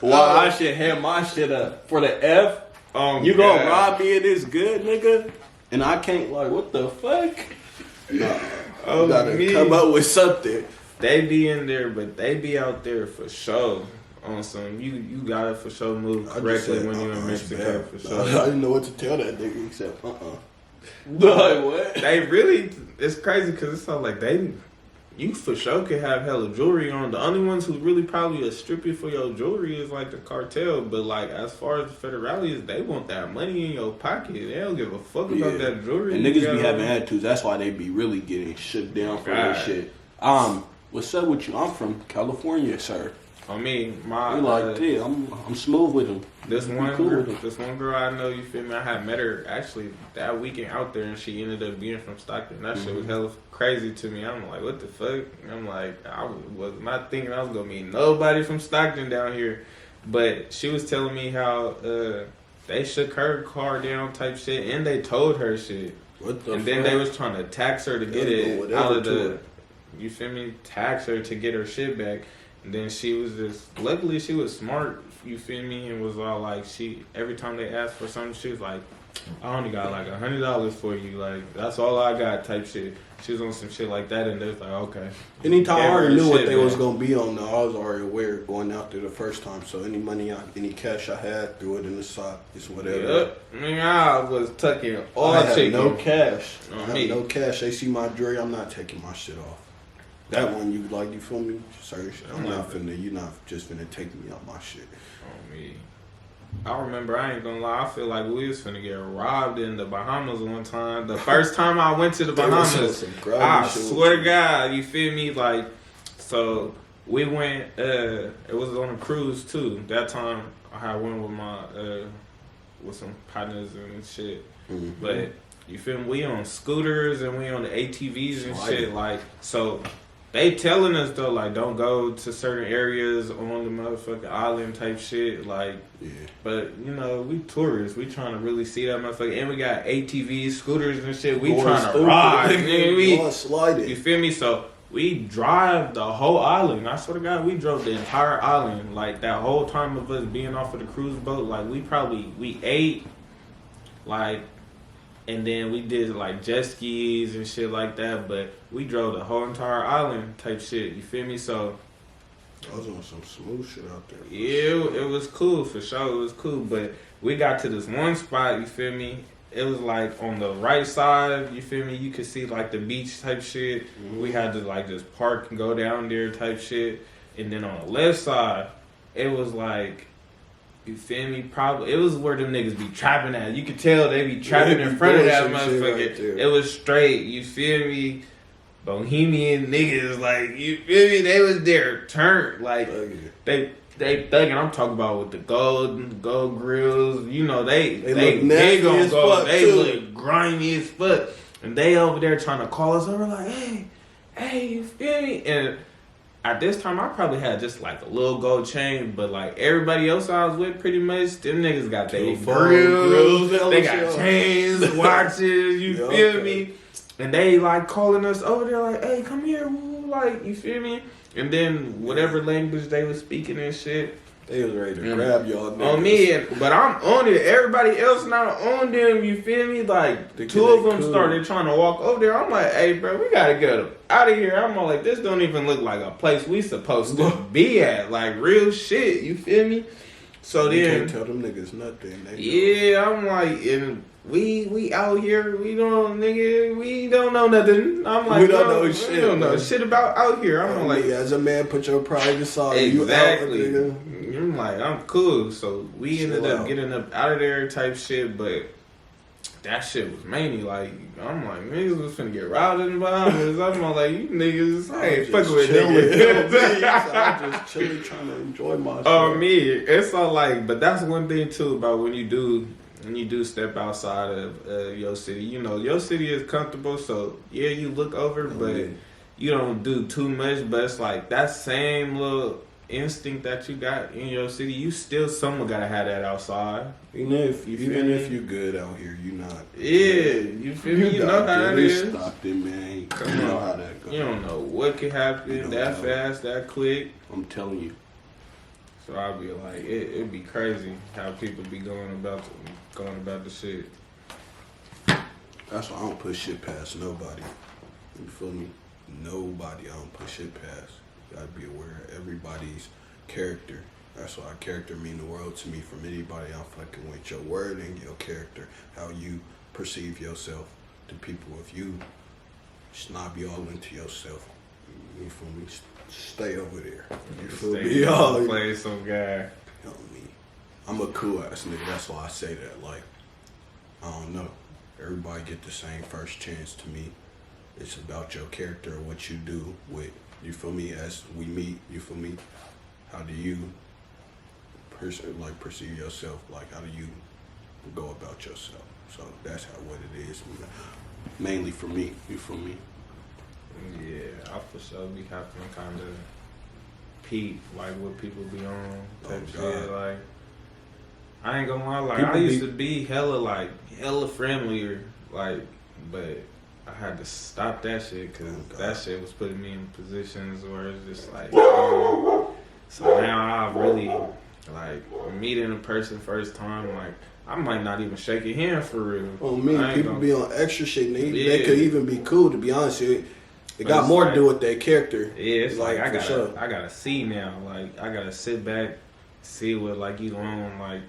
why I should have my shit up for the F. You gonna rob me of this good nigga? And I can't, like, what the fuck? Nah, you gotta come up with something. They be in there, but they be out there for sure. On some, you gotta for sure move correctly when you in Mexico for sure. I didn't know what to tell that nigga except Like what? They really, it's crazy because it's all like you for sure could have hella jewelry on. The only ones who really probably a strip you for your jewelry is like the cartel. But like as far as the federales, they want that money in your pocket. They don't give a fuck about that jewelry. And niggas be having attitudes. That's why they be really getting shook down for that shit. What's up with you? I'm from California, sir. I mean, my I'm smooth with him. This one girl I know, you feel me? I had met her actually that weekend out there, and she ended up being from Stockton. That shit was hella crazy to me. I'm like, what the fuck? I'm like, I was not thinking I was gonna meet nobody from Stockton down here, but she was telling me how they shook her car down type shit, and they told her shit. What the and fuck? then they was trying to tax her to get it out of the. You feel me? Tax her to get her shit back. And then she was just, luckily she was smart, you feel me, and was all like, every time they asked for something, she was like, I only got like $100 for you, like, that's all I got type shit. She was on some shit like that, and they was like, okay. Anytime I already knew what they was going to be on, though, I was already aware going out there the first time, so any money, any cash I had, threw it in the sock, it's whatever. Yep. I mean, I was tucking all I had chicken. no cash. I had no cash. They see my jewelry, I'm not taking my shit off. That one you feel me? Sir, you're not just finna take me out my shit. On me. I remember, I ain't gonna lie, I feel like we was finna get robbed in the Bahamas one time. The first time I went to the Bahamas, I swear to God, you feel me? Like, so we went, it was on a cruise too. That time I had one with my, with some partners and shit. Mm-hmm. But, you feel me? We on scooters and we on the ATVs and shit. Like, so they telling us though, like, don't go to certain areas on the motherfucking island type shit. Like, but you know, we tourists. We trying to really see that motherfucker. And we got ATVs, scooters and shit. We trying to ride. You feel me? So we drive the whole island. I swear to God, we drove the entire island. Like that whole time of us being off of the cruise boat. Like we ate, like. And then we did like jet skis and shit like that, but we drove the whole entire island type shit. You feel me? So I was on some smooth shit out there. Yeah, it was cool for sure. It was cool, but we got to this one spot. You feel me? It was like on the right side. You feel me? You could see like the beach type shit. Mm-hmm. We had to like just park and go down there type shit. And then on the left side, it was like. You feel me? Probably it was where them niggas be trapping at. You could tell they be trapping in front of that motherfucker. Right, it was straight. You feel me? Bohemian niggas, like you feel me? They was there turned like they thugging. I'm talking about with the gold grills. You know they big on gold. They look grimy as fuck, and they over there trying to call us over like, hey, you feel me? And at this time, I probably had just like a little gold chain, but like everybody else I was with, pretty much, them niggas got their grills, they got chains, watches, you feel me? And they like calling us over there like, hey, come here, like, you feel me? And then whatever language they was speaking and shit. They was ready to grab y'all niggas. On me, but I'm on it. Everybody else not on them, you feel me? Like, two of them started trying to walk over there. I'm like, hey, bro, we gotta get out of here. I'm all like, this don't even look like a place we supposed to be at. Like, real shit, you feel me? So you then... can't tell them niggas nothing. I'm like, and we out here, we don't know nothing. I'm like, we don't know shit. We don't know shit about out here. I'm like... As a man, put your pride aside. Exactly. I'm like, I'm cool. So we ended up getting up out of there type shit, but that shit was mainly like, I'm like, niggas was finna get robbed in the Bahamas. I'm like, you niggas, I ain't fucking with niggas. I'm just chilling, trying to enjoy myself. Oh, me, it's all like, but that's one thing too about when you do step outside of your city. You know, your city is comfortable, so yeah, you look over, but you don't do too much. But it's like that same little instinct that you got in your city, you still someone gotta have that outside. Even if you good out here, you not. Yeah, you feel me? You know how it is. Stockton, man. You know how that goes. You don't know what could happen that fast, that quick. I'm telling you. So I'll be like, it'd be crazy how people be going about the shit. That's why I don't push shit past nobody. You feel me? Nobody I don't push shit past. You gotta be aware of everybody's character. That's why character mean the world to me. From anybody I'm fucking with, your word and your character, how you perceive yourself to people. If you just not be all into yourself, You feel me? Stay over there. You feel Stay me? Y'all, play some guy. You know me. I'm a cool ass nigga. That's why I say that. Like, I don't know. Everybody get the same first chance to me. It's about your character, what you do with, you feel me, as we meet, you feel me? How do you perceive yourself? Like, how do you go about yourself? So that's what it is. Mainly for me, you feel me? Yeah, I for sure be having kind of peep, like what people be on type shit. Like, I ain't gonna lie, like people I used to be hella friendlier, like, but I had to stop that shit because that shit was putting me in positions where it's just like, so now I really, like, meeting a person first time, like, I might not even shake a hand for real. Oh, man, people be on extra shit, and they could even be cool, to be honest with you. It got more to do with their character. Yeah, it's like I gotta see now. Like, I gotta sit back, see what, like, you on. Like,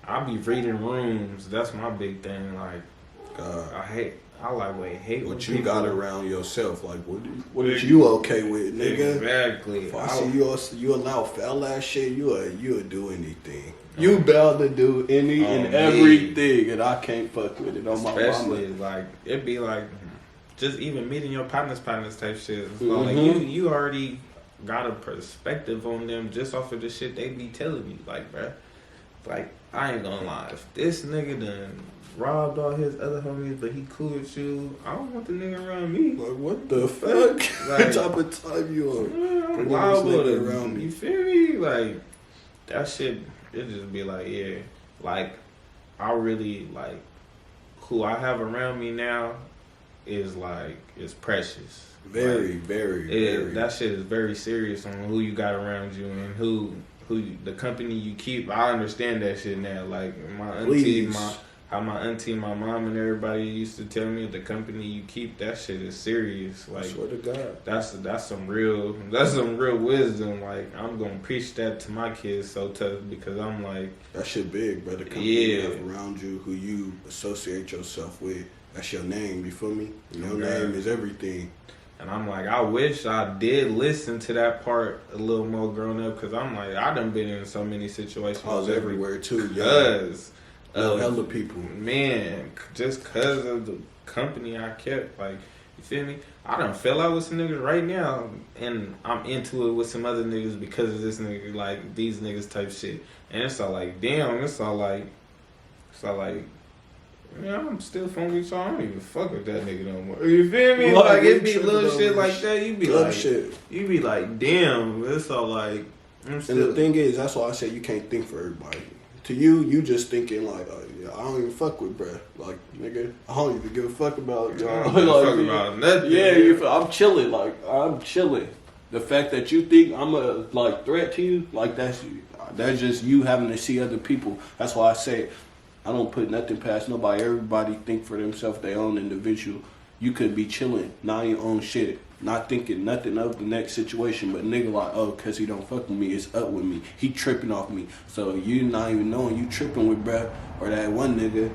I be reading rooms. That's my big thing. Like, I hate what you got around yourself. Like, what is you okay with, nigga? Exactly. If I see you allow foul ass shit, you'll do anything. You bound to do any and everything, and I can't fuck with it on my mama. Especially, like, it'd be like, just even meeting your partners type shit. It's like you already got a perspective on them just off of the shit they be telling you. Like, bruh, like, I ain't gonna lie. If this nigga done robbed all his other homies, but he cool with you, I don't want the nigga around me. Like, what the fuck? Like, what type of time you on? I'm liable to around me. You feel me? Like, that shit, it just be like, yeah. Like, I really, like, who I have around me now is precious. Very, like, very. That shit is very serious on who you got around you and who the company you keep. I understand that shit now. Like, my auntie, my auntie, my mom, and everybody used to tell me the company you keep, that shit is serious. Like, I swear to God, that's some real wisdom. Like, I'm gonna preach that to my kids so tough because I'm like, that shit big, bro. The company you have around you, who you associate yourself with, that's your name. You feel me? Your name is everything. And I'm like, I wish I did listen to that part a little more grown up because I'm like, I done been in so many situations. I was everywhere too, because hella people. Man, just because of the company I kept, like, you feel me? I done fell out with some niggas right now, and I'm into it with some other niggas because of this nigga, like, these niggas type shit. And it's all like, damn, it's all like, yeah, I'm still funky, so I don't even fuck with that nigga no more. You feel me? Like, it be little shit like that. You be like, damn. It's all like, I'm still. And the thing is, that's why I say you can't think for everybody. To you just thinking like, yeah, I don't even fuck with bruh. Like, nigga, I don't even give a fuck about y'all. I don't give a fuck about nothing. Yeah, I'm chilling. Like, I'm chilling. The fact that you think I'm a threat to you, like, that's just you having to see other people. That's why I say I don't put nothing past nobody. Everybody think for themselves, their own individual. You could be chilling, not your own shit, not thinking nothing of the next situation, but nigga like, oh, cause he don't fuck with me, it's up with me. He tripping off me. So you not even knowing you tripping with bruh or that one nigga,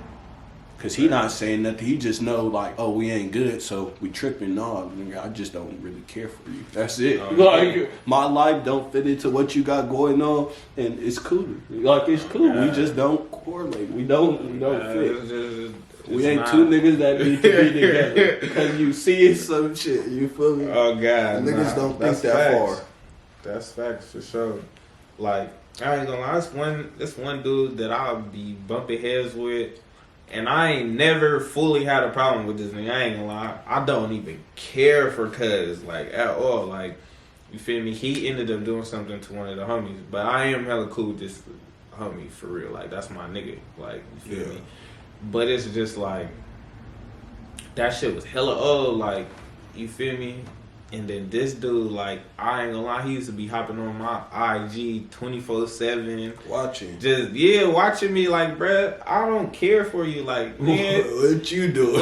cause he not saying nothing. He just know like, oh, we ain't good, so we tripping. No, nigga, I just don't really care for you. That's it. Like, my life don't fit into what you got going on, and it's cool. Like, it's cool. We just don't correlate. We don't fit. We ain't two niggas that need to be together. Because you see some shit, you feel me? Oh, God. Niggas don't think that far. That's facts for sure. Like, I ain't gonna lie, this one dude that I'll be bumping heads with, and I ain't never fully had a problem with this nigga. I ain't gonna lie. I don't even care for cuz, like, at all. Like, you feel me? He ended up doing something to one of the homies, but I am hella cool with this homie for real. Like, that's my nigga. Like, you feel me? But it's just like, that shit was hella old, like, you feel me? And then this dude, like, I ain't gonna lie, he used to be hopping on my IG 24/7. Watching. Just, watching me, like, bruh, I don't care for you, like, man. What you doing?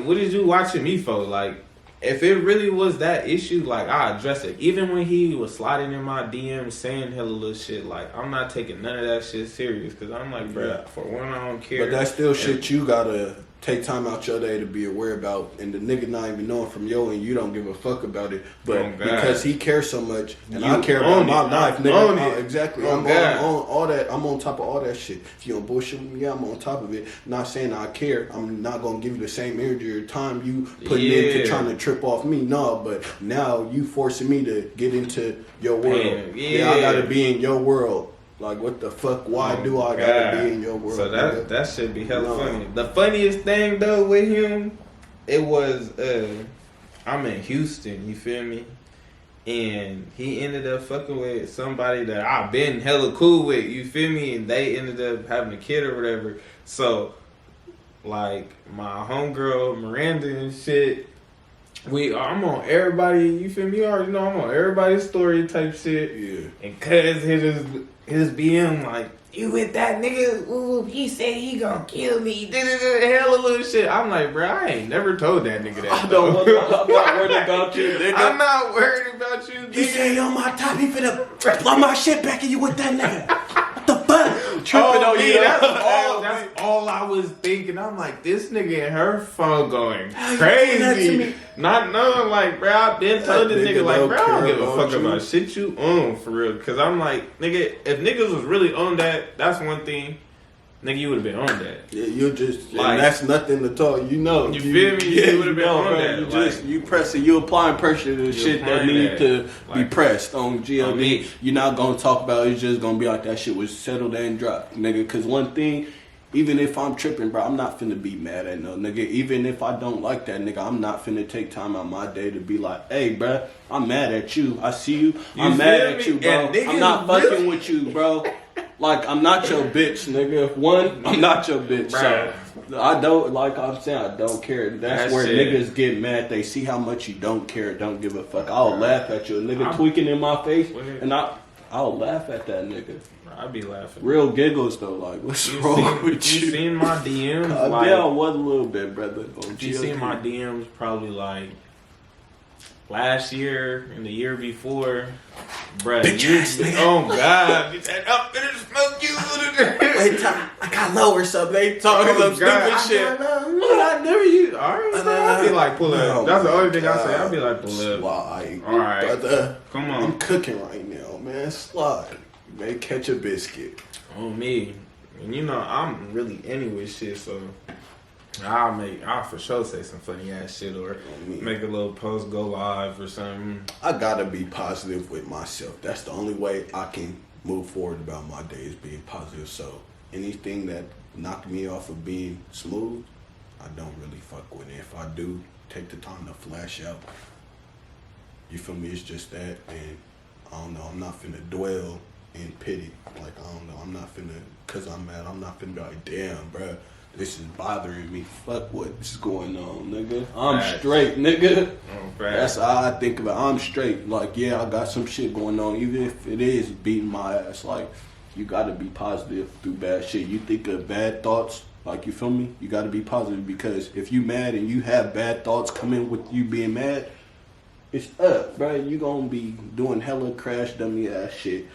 What did you watching me for? Like, if it really was that issue, like, I address it. Even when he was sliding in my DMs saying hella little shit, like, I'm not taking none of that shit serious. Because I'm like, bruh, for one, I don't care. But that's still shit you gotta take time out your day to be aware about, and the nigga not even knowing from yo, and you don't give a fuck about it, but because he cares so much, and I care about my life, nigga. Exactly. I'm on all that. I'm on top of all that shit. If you don't bullshit with me, I'm on top of it. Not saying I care. I'm not gonna give you the same energy or time you putting into trying to trip off me. No, but now you forcing me to get into your world. Yeah, I gotta be in your world. Like, what the fuck? Why do I gotta be in your world? So that should be hella funny. The funniest thing though with him, it was I'm in Houston, you feel me? And he ended up fucking with somebody that I've been hella cool with, you feel me? And they ended up having a kid or whatever. So, like, my homegirl Miranda and shit, I'm on everybody, you feel me? You already know I'm on everybody's story type shit. Yeah. And cuz his BM like, you with that nigga? Ooh, he said he gonna kill me. Hell of little shit. I'm like, bro, I ain't never told that nigga that. I'm not worried about you, nigga. I'm not worried about you, nigga. He said, on my top, he finna blow my shit back at you with that nigga. What the fuck? Tripping on you. That's all I was thinking. I'm like, this nigga and her phone going crazy. Not knowing, like, bro, I've been telling this nigga, like, bro, I don't give a fuck about shit you own, for real. Cause I'm like, nigga, if niggas was really on that, that's one thing. Nigga, you would have been on that. Yeah, you just, like, that's nothing to talk, you know. You feel me? You would have been on that. You just, you pressing, you applying pressure to shit that need to be pressed on GLD. You're not going to talk about it, it's just going to be like that shit was settled and dropped, nigga. Because one thing, even if I'm tripping, bro, I'm not finna be mad at no nigga. Even if I don't like that nigga, I'm not finna take time out my day to be like, hey, bro, I'm mad at you. I see you. I'm mad at you, bro. I'm not fucking with you, bro. Like, I'm not your bitch, nigga. One, I'm not your bitch. So, I don't, like I'm saying, I don't care. That's where niggas get mad. They see how much you don't care, don't give a fuck. I'll laugh at you. A nigga tweaking in my face, and I'll laugh at that nigga. I'd be laughing. Real giggles, though. Like, what's wrong with you? You seen my DMs? Yeah, was a little bit, brother. You seen my DMs probably, like, last year and the year before, bruh. Oh God, I'm finna smoke you. Wait, I got low or something. They talking some stupid shit. I never use. All right, I'll be like, pull up. That's the only thing I say. I'll be like, pull up. Slide. All right, brother. Come on. I'm cooking right now, man. Slide. You may catch a biscuit. On me, and you know I'm really into shit, so. I'll for sure say some funny ass shit or make a little post go live or something. I gotta be positive with myself. That's the only way I can move forward about my day is being positive. So anything that knocked me off of being smooth, I don't really fuck with it. If I do take the time to flash out, you feel me? It's just that, and I don't know. I'm not finna dwell in pity. Like, I don't know. I'm not finna, cause I'm mad. I'm not finna be like, damn, bruh. This is bothering me. Fuck what's going on, nigga. I'm straight, nigga. That's how I think about it. I'm straight. Like, yeah, I got some shit going on. Even if it is beating my ass, like, you gotta be positive through bad shit. You think of bad thoughts, like, you feel me? You gotta be positive because if you mad and you have bad thoughts come in with you being mad, it's up, bro. You gonna be doing hella crash dummy ass shit,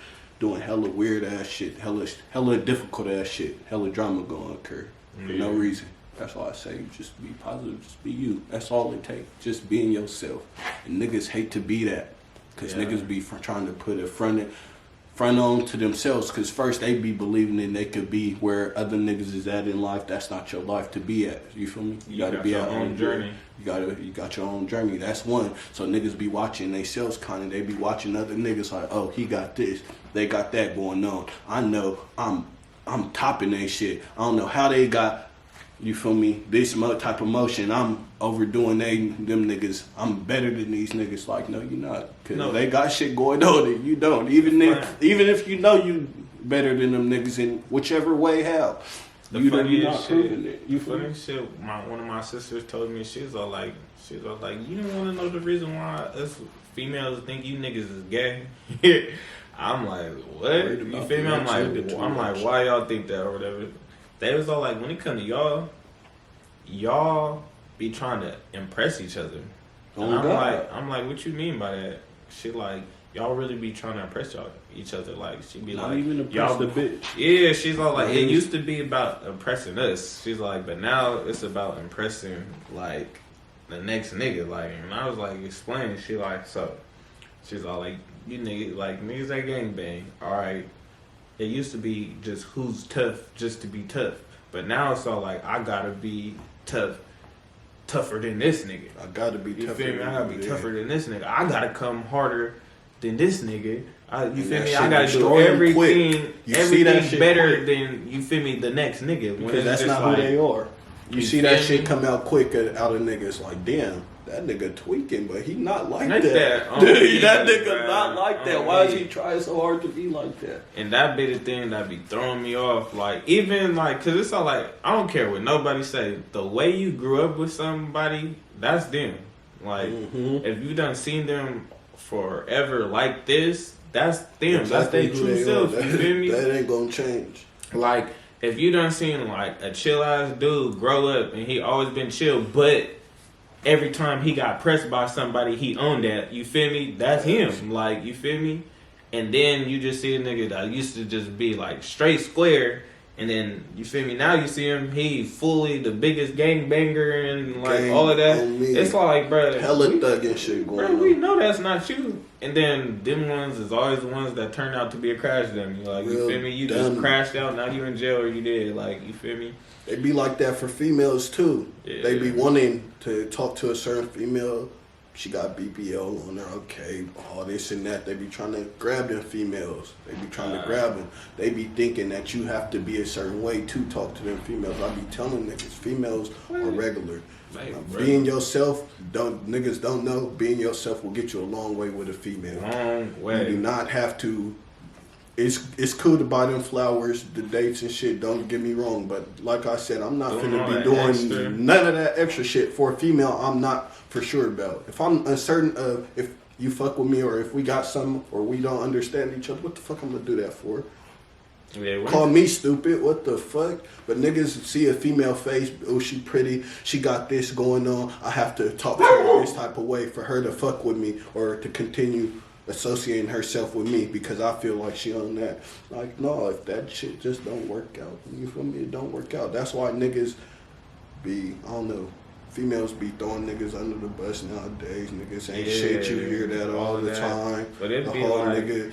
doing hella weird ass shit, hella difficult ass shit, hella drama gonna occur. For no reason. That's all I say. Just be positive. Just be you. That's all it takes. Just being yourself. And niggas hate to be that. Because niggas be trying to put a front on to themselves. Because first they be believing that they could be where other niggas is at in life. That's not your life to be at. You feel me? You gotta be your own journey. You got your own journey. That's one. So niggas be watching they selves kind of. They be watching other niggas like, oh, he got this. They got that going on. I know I'm topping that shit. I don't know how they got, you feel me, this type of motion. I'm overdoing them niggas. I'm better than these niggas. Like, no, you're not. Because they got shit going on that you don't. Even if you know you better than them niggas in whichever way, how. You're not proving it. You funny shit. One of my sisters told me, she was all like, you don't want to know the reason why us females think you niggas is gay? I'm like, what? You feel me? I'm like, why y'all think that or whatever? They was all like, when it come to y'all be trying to impress each other. And I'm like, what you mean by that? she like, y'all really be trying to impress each other. Like, she be Not like, even impress y'all the bitch. Yeah, she's all like, it used to be about impressing us. She's like, but now it's about impressing like the next nigga. Like, and I was like, explain. She like, so she's all like, you niggas like niggas that gangbang. All right, it used to be just who's tough just to be tough, but now it's all like I gotta be tougher than this nigga. I gotta be You tougher. feel me? I gotta be tougher than this nigga. I gotta come harder than this nigga. You feel me? shit I gotta do destroy 'em everything, quick. You see that everything shit better quick. than you feel me. The next nigga, Because that's just not like, who they are. You see feel that shit me? come out quick out of niggas like, damn, that nigga tweaking, but he not like Like that. that. Dude, that Me, nigga bruh. not like that. On Why is me. he trying so hard to be like that? And that be the thing that be throwing me off. Like, even like, cause it's all like, I don't care what nobody say. The way you grew up with somebody, that's them. Like, if you done seen them forever like this, that's them. That's their true self. You feel me? That ain't gonna change. Like, if you done seen like a chill ass dude grow up and he always been chill, but every time he got pressed by somebody, he owned that. You feel me? That's him. Like, you feel me? And then you just see a nigga that used to just be like straight square, and then you feel me? Now you see him, he fully the biggest gangbanger and like Gang all of that. on me. It's like, bro, Hella thugging shit going bro, on. we know that's not you. And then them ones is always the ones that turn out to be a crash dummy. Like, you Real feel me? You dummy. just crashed out, now you in jail or you dead. Like, you feel me? They be like that for females too. Yeah. They be wanting to talk to a certain female. She got BBL on her, okay, all this and that. They be trying to grab them females. They be trying to grab them. They be thinking that you have to be a certain way to talk to them females. I be telling niggas, females are regular. Being yourself, niggas don't know. Being yourself will get you a long way with a female. Long way. You do not have to. It's cool to buy them flowers, the dates and shit. Don't get me wrong, but like I said, I'm not Doing all finna be that doing extra. none of that extra shit for a female. I'm not for sure about. If I'm uncertain of if you fuck with me or if we got something or we don't understand each other, what the fuck I'm gonna do that for? Yeah, Call me stupid, what the fuck? But niggas see a female face, oh, she pretty, she got this going on, I have to talk to her this type of way for her to fuck with me or to continue associating herself with me because I feel like she on that. Like, no, if that shit just don't work out, you feel me? It don't work out. That's why niggas be, I don't know, females be throwing niggas under the bus nowadays. Niggas ain't shit, you hear that all the time. But it'd the be whole like, nigga,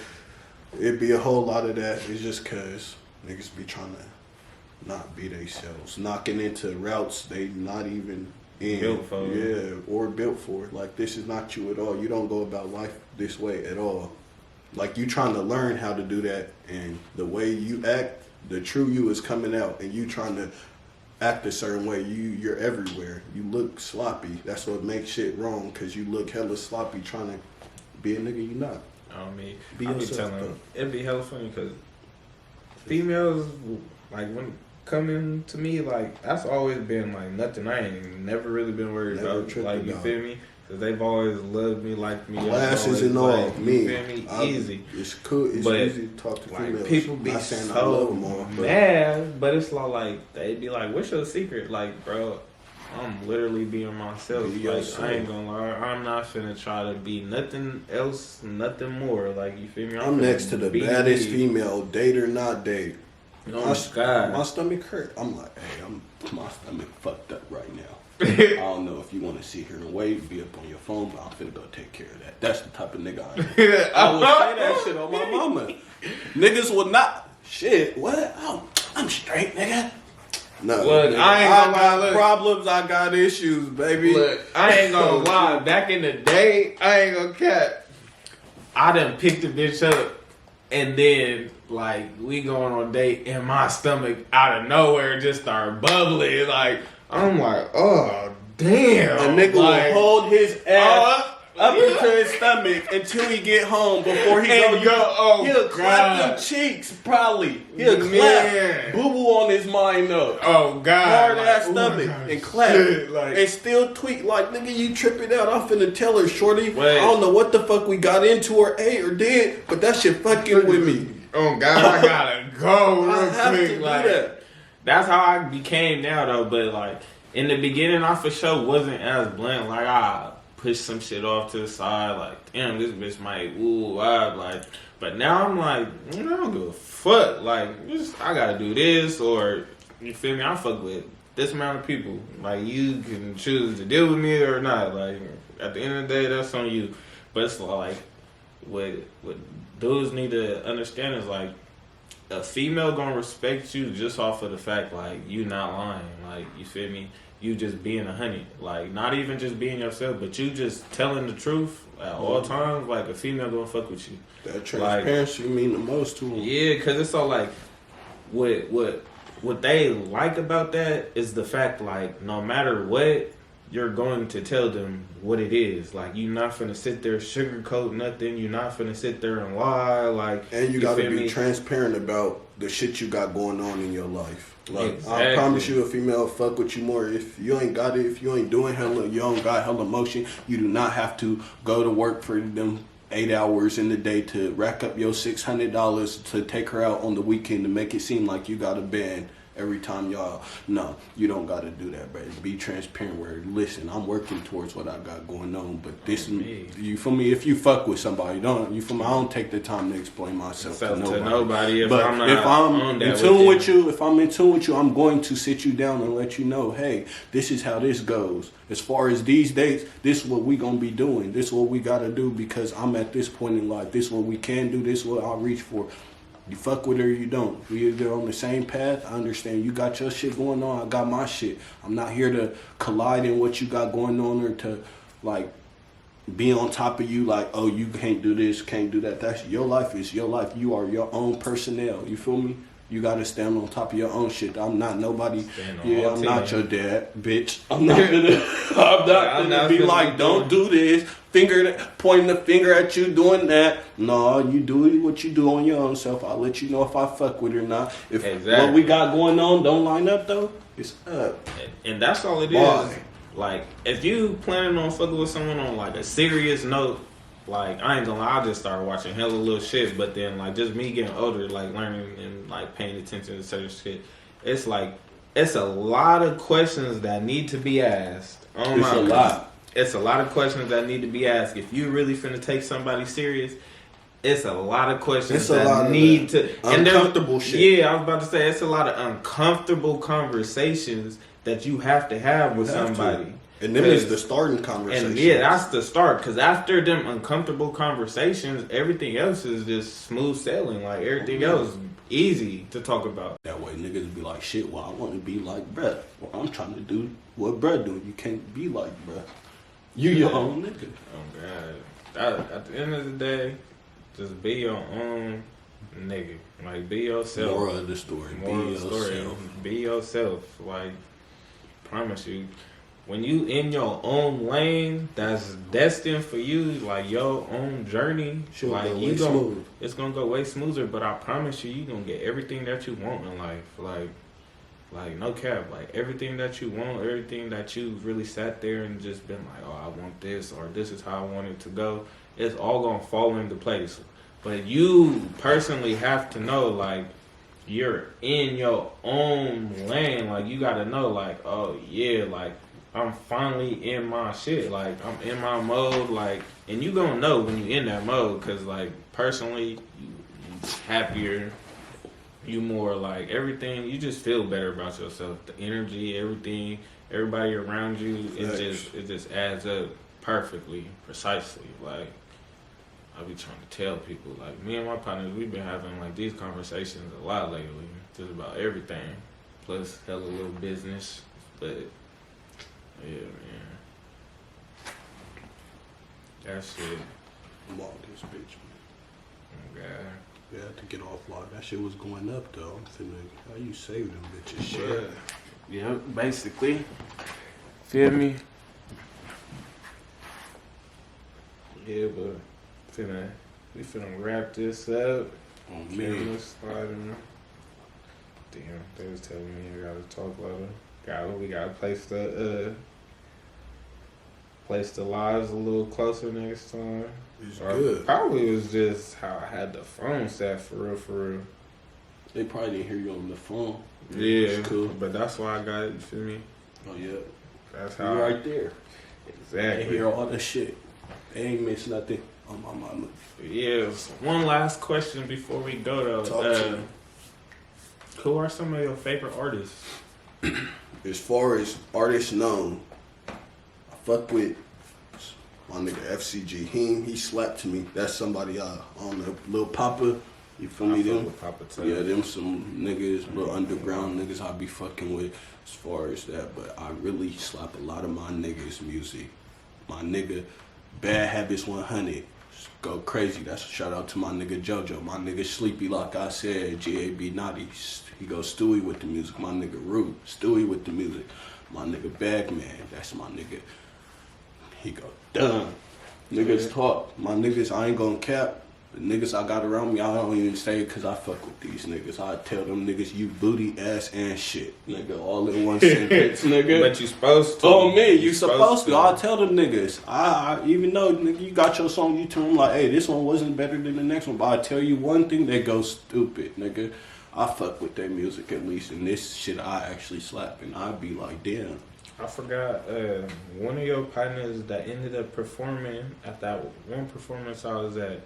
it'd be a whole lot of that. It's just cause niggas be trying to not be themselves, knocking into routes they not even in. Built for. Yeah, or built for. Like, this is not you at all. You don't go about life this way at all. Like, you trying to learn how to do that, and the way you act, the true you is coming out, and you trying to act a certain way. You're everywhere. You look sloppy. That's what makes shit wrong, because you look hella sloppy trying to be a nigga you not. I mean, Be I be yourself, telling though. it'd be hella funny because females, like, when coming to me, like, that's always been like nothing. I ain't never really been worried Never about. tripped Like, you about feel me? Because they've always loved me, liked me. Classes always, and all, like, me. You feel me? Easy. It's cool. It's But, easy to talk to Like, females. people be Not saying I so love them all, but mad, but it's like they be like, "What's your secret?" Like, bro, I'm literally being myself. Be Like, yourself. I ain't gonna lie, I'm not finna try to be nothing else, nothing more. Like, you feel me? I'm finna next to the be baddest me. female, date or not date. Oh my God. My stomach hurt. I'm like, hey, my stomach fucked up right now. I don't know if you want to sit here and wait, be up on your phone, but I'm finna go take care of that. That's the type of nigga I am. I will say that shit on my mama. Niggas will not. Shit, what? I'm straight, nigga. No, Look, nigga, I ain't gonna lie, got look. problems. I got issues, baby. Look, I ain't gonna lie. Back in the day, I ain't gonna cap. I done picked the bitch up, and then like we going on a date, and my stomach out of nowhere just started bubbling. Like, I'm like, oh damn. A nigga like, will hold his ass up yeah. into his stomach until he get home. Before he And go, oh, he'll clap God. them cheeks. Probably he'll Man. clap. Boo boo on his mind though. Oh God, Hard like, ass oh my stomach God, and clap shit, like, and still tweet like, nigga, you tripping out. I'm finna tell her, shorty. Wait. I don't know what the fuck we got into or ate or did, but that shit fucking with me. oh God, I gotta go I real have quick. to do Like, that. that's how I became now though. But like in the beginning, I for sure wasn't as blunt. Like, I push some shit off to the side, like, damn, this bitch might woo vibe, like. But now I'm like, I don't give a fuck. Like, I gotta do this, or you feel me? I fuck with this amount of people. Like, you can choose to deal with me or not. Like, at the end of the day, that's on you. But it's like, what dudes need to understand is like, a female gonna respect you just off of the fact like you not lying, like you feel me, you just being 100, like not even just being yourself, but you just telling the truth at all times. Like a female gonna fuck with you. That transparency mean the most to them. Yeah, cause it's all like what they like about that is the fact like no matter what, you're going to tell them what it is. Like, you're not finna sit there sugarcoat nothing. You're not finna sit there and lie. Like, and you gotta be transparent about the shit you got going on in your life. Like, exactly. I promise you, a female will fuck with you more. If you ain't got it, if you ain't doing hella, you don't got hella motion, you do not have to go to work for them 8 hours in the day to rack up your $600 to take her out on the weekend to make it seem like you got a band every time y'all. No, you don't got to do that, bro. Be transparent where, listen, I'm working towards what I got going on, but this, you feel me? If you fuck with somebody, you feel me? I don't take the time to explain myself to nobody. But if I'm in tune with you, if I'm in tune with you, I'm going to sit you down and let you know, hey, this is how this goes. As far as these dates, this is what we gonna be doing. This is what we gotta do because I'm at this point in life. This is what we can do. This is what I'll reach for. You fuck with her or you don't. We either on the same path. I understand you got your shit going on. I got my shit. I'm not here to collide in what you got going on or to like be on top of you like, oh, you can't do this, can't do that. That's your life. Is your life. You are your own personnel. You feel me? You gotta stand on top of your own shit. I'm not nobody. I'm not your dad, bitch. I'm not gonna be like, don't do this. Pointing the finger at you doing that. No, you do what you do on your own self. I'll let you know if I fuck with it or not. If what we got going on don't line up though, it's up. And that's all it is. Like, if you planning on fucking with someone on like a serious note, like, I ain't gonna lie, I just started watching hella little shit, but then, like, just me getting older, like, learning and, like, paying attention to certain shit, it's, like, it's a lot of questions that need to be asked. Oh, it's a lot. It's a lot of questions that need to be asked. If you really finna take somebody serious, it's a lot of questions that need to... Uncomfortable shit. Yeah, I was about to say, it's a lot of uncomfortable conversations that you have to have with somebody. And them is the starting conversation. And yeah, that's the start. Because after them uncomfortable conversations, everything else is just smooth sailing. Like, everything else easy to talk about. That way niggas be like, shit, well, I want to be like bruh. Well, I'm trying to do what bruh do. You can't be like bruh. You your own nigga. Oh, God. At the end of the day, just be your own nigga. Like, be yourself. Moral of the story. Be yourself. Like, promise you. When you in your own lane, that's destined for you, like your own journey. Like it's gonna go way smoother. But I promise you gonna get everything that you want in life. Like no cap. Like everything that you want, everything that you really sat there and just been like, oh, I want this, or this is how I want it to go. It's all gonna fall into place. But you personally have to know, like, you're in your own lane. Like you gotta know, like, oh yeah, like. I'm finally in my shit. Like, I'm in my mode. Like, and you gonna know when you in that mode. Because, like, personally, you happier. You more, like, everything. You just feel better about yourself. The energy, everything, everybody around you, it just adds up perfectly, precisely. Like, I be trying to tell people. Like, me and my partners, we've been having, like, these conversations a lot lately. Just about everything. Plus, hella little business. But... yeah, man. That shit. I'm on this bitch, man. Oh, God. We had to get offline. That shit was going up, though. I'm finna, how you save them bitches? Shit. Yeah, basically. Feel me? Yeah, but we finna wrap this up. Oh, man. Sliding. Damn, they was telling me I gotta talk louder. We gotta place the lives a little closer next time. It's good. Probably was just how I had the phone set for real. They probably didn't hear you on the phone. Yeah, cool. But that's why I got it. You feel me? Oh yeah, that's how. You're right there. Exactly. They hear all the shit. They ain't miss nothing on my mama. Yeah. One last question before we go though. Who are some of your favorite artists? As far as artists known, I fuck with my nigga FCG. He slapped me. That's somebody I don't know. Lil Papa, you feel me? Them? Papa too. Yeah, them some niggas, little underground niggas I be fucking with as far as that. But I really slap a lot of my niggas' music. My nigga, Bad Habits 100. Go crazy. That's a shout out to my nigga JoJo. My nigga Sleepy, like I said, GAB Naughty. He goes Stewie with the music. My nigga Root, Stewie with the music. My nigga Bagman, that's my nigga. He go done. Niggas talk. My niggas, I ain't gonna cap. The niggas I got around me, I don't even say it because I fuck with these niggas. I tell them niggas, you booty, ass, and shit. Nigga, all in one sentence, nigga. But you supposed to. Oh, me, you supposed to. I tell them niggas. I even though, nigga, you got your song, you tell them like, hey, this one wasn't better than the next one. But I tell you one thing, they go stupid, nigga. I fuck with their music at least, and this shit I actually slap, and I be like, damn. I forgot one of your partners that ended up performing at that one performance I was at.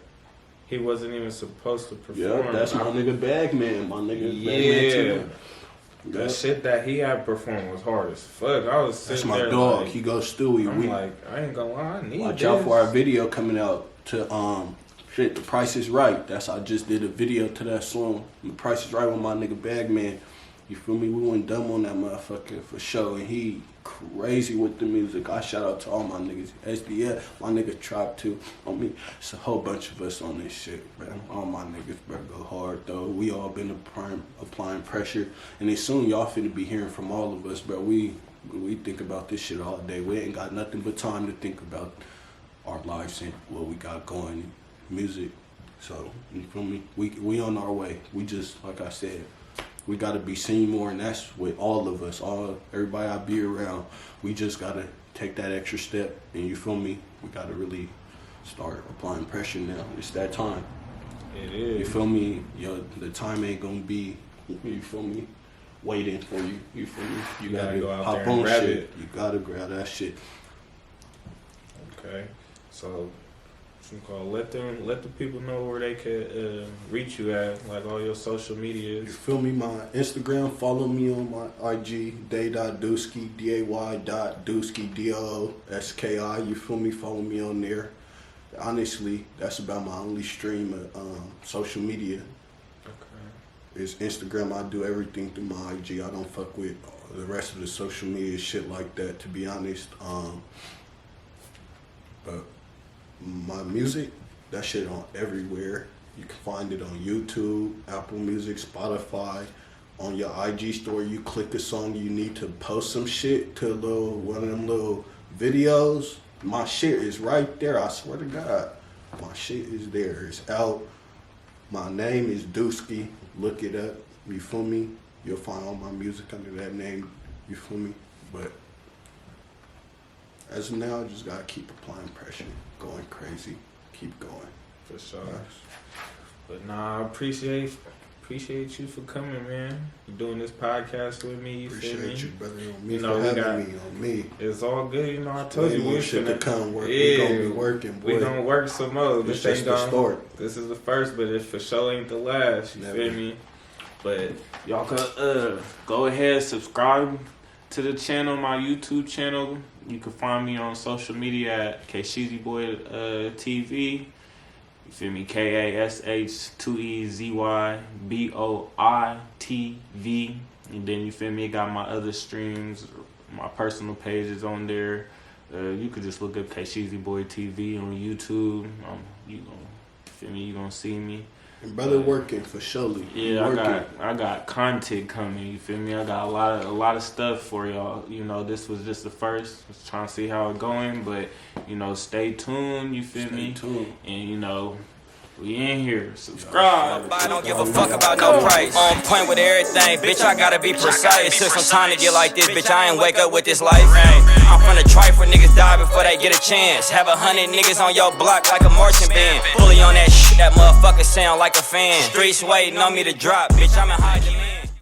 He wasn't even supposed to perform. Yeah, that's my nigga Bagman. My nigga yeah. Bagman too. The shit that he had performed was hard as fuck. I was sitting that's my there dog. like, he goes Stewie. I'm like, I ain't gonna lie, I need watch this. out for our video coming out to shit. The Price is Right. That's I just did a video to that song. The Price is Right with my nigga Bagman. You feel me? We went dumb on that motherfucker for sure, and he crazy with the music. I shout out to all my niggas. SDF, my nigga Tribe too. On me, it's a whole bunch of us on this shit, bro. All my niggas, bro, go hard though. We all been applying pressure, and then soon y'all finna be hearing from all of us, bro. We think about this shit all day. We ain't got nothing but time to think about our lives and what we got going, music. So you feel me? We on our way. We just like I said. We gotta be seen more, and that's with all of us, everybody I be around. We just gotta take that extra step, and you feel me? We gotta really start applying pressure now. It's that time. It is. You feel me? Yo, the time ain't gonna be, you feel me, waiting for you. You feel me? You gotta go out hop there and on grab shit. it. You gotta grab that shit. Okay, so let the people know where they could reach you at, like all your social medias. You feel me? My Instagram, follow me on my IG, day.dooski, day.dooski, D-O-O-S-K-I. You feel me? Follow me on there. Honestly, that's about my only stream of social media. Okay. It's Instagram. I do everything through my IG. I don't fuck with the rest of the social media shit like that, to be honest. But my music, that shit on everywhere. You can find it on YouTube, Apple Music, Spotify. On your IG story, you click a song you need to post some shit to one of them little videos. My shit is right there, I swear to God. My shit is there, it's out. My name is Dooski, look it up, you feel me? You'll find all my music under that name, you feel me? But as of now, I just gotta keep applying pressure, going crazy, keep going. For sure. But nah, I appreciate you for coming, man. You doing this podcast with me. You Appreciate feel me? you, brother. On me You know, for we having me. On me. It's all good. You know, I told you we shit to come. Work. Yeah, we gonna be working. Boy. We gonna work some more. This is the start. This is the first, but it for sure ain't the last. You feel me? But y'all could go ahead, subscribe to the channel, my YouTube channel. You can find me on social media at KSheezyBoy TV. You feel me? KASH2EZYBOITV. And then you feel me? I got my other streams, my personal pages on there. You could just look up KSheezyBoy TV on YouTube. You feel me? You gonna see me. And brother working for surely. Yeah, I got content coming. You feel me? I got a lot of stuff for y'all. You know, this was just the first. I was trying to see how it going, but you know, stay tuned. You feel me? Stay tuned. And you know, we in here. Subscribe. I don't give a fuck about no price. On point with everything, bitch, I gotta be precise. Took some time to get like this, bitch, I ain't wake up with this life. I'm from the trife where niggas die before they get a chance. Have 100 niggas on your block like a marching band. Fully on that shit, that motherfucker sound like a fan. Streets waiting on me to drop, bitch, I'm in high demand.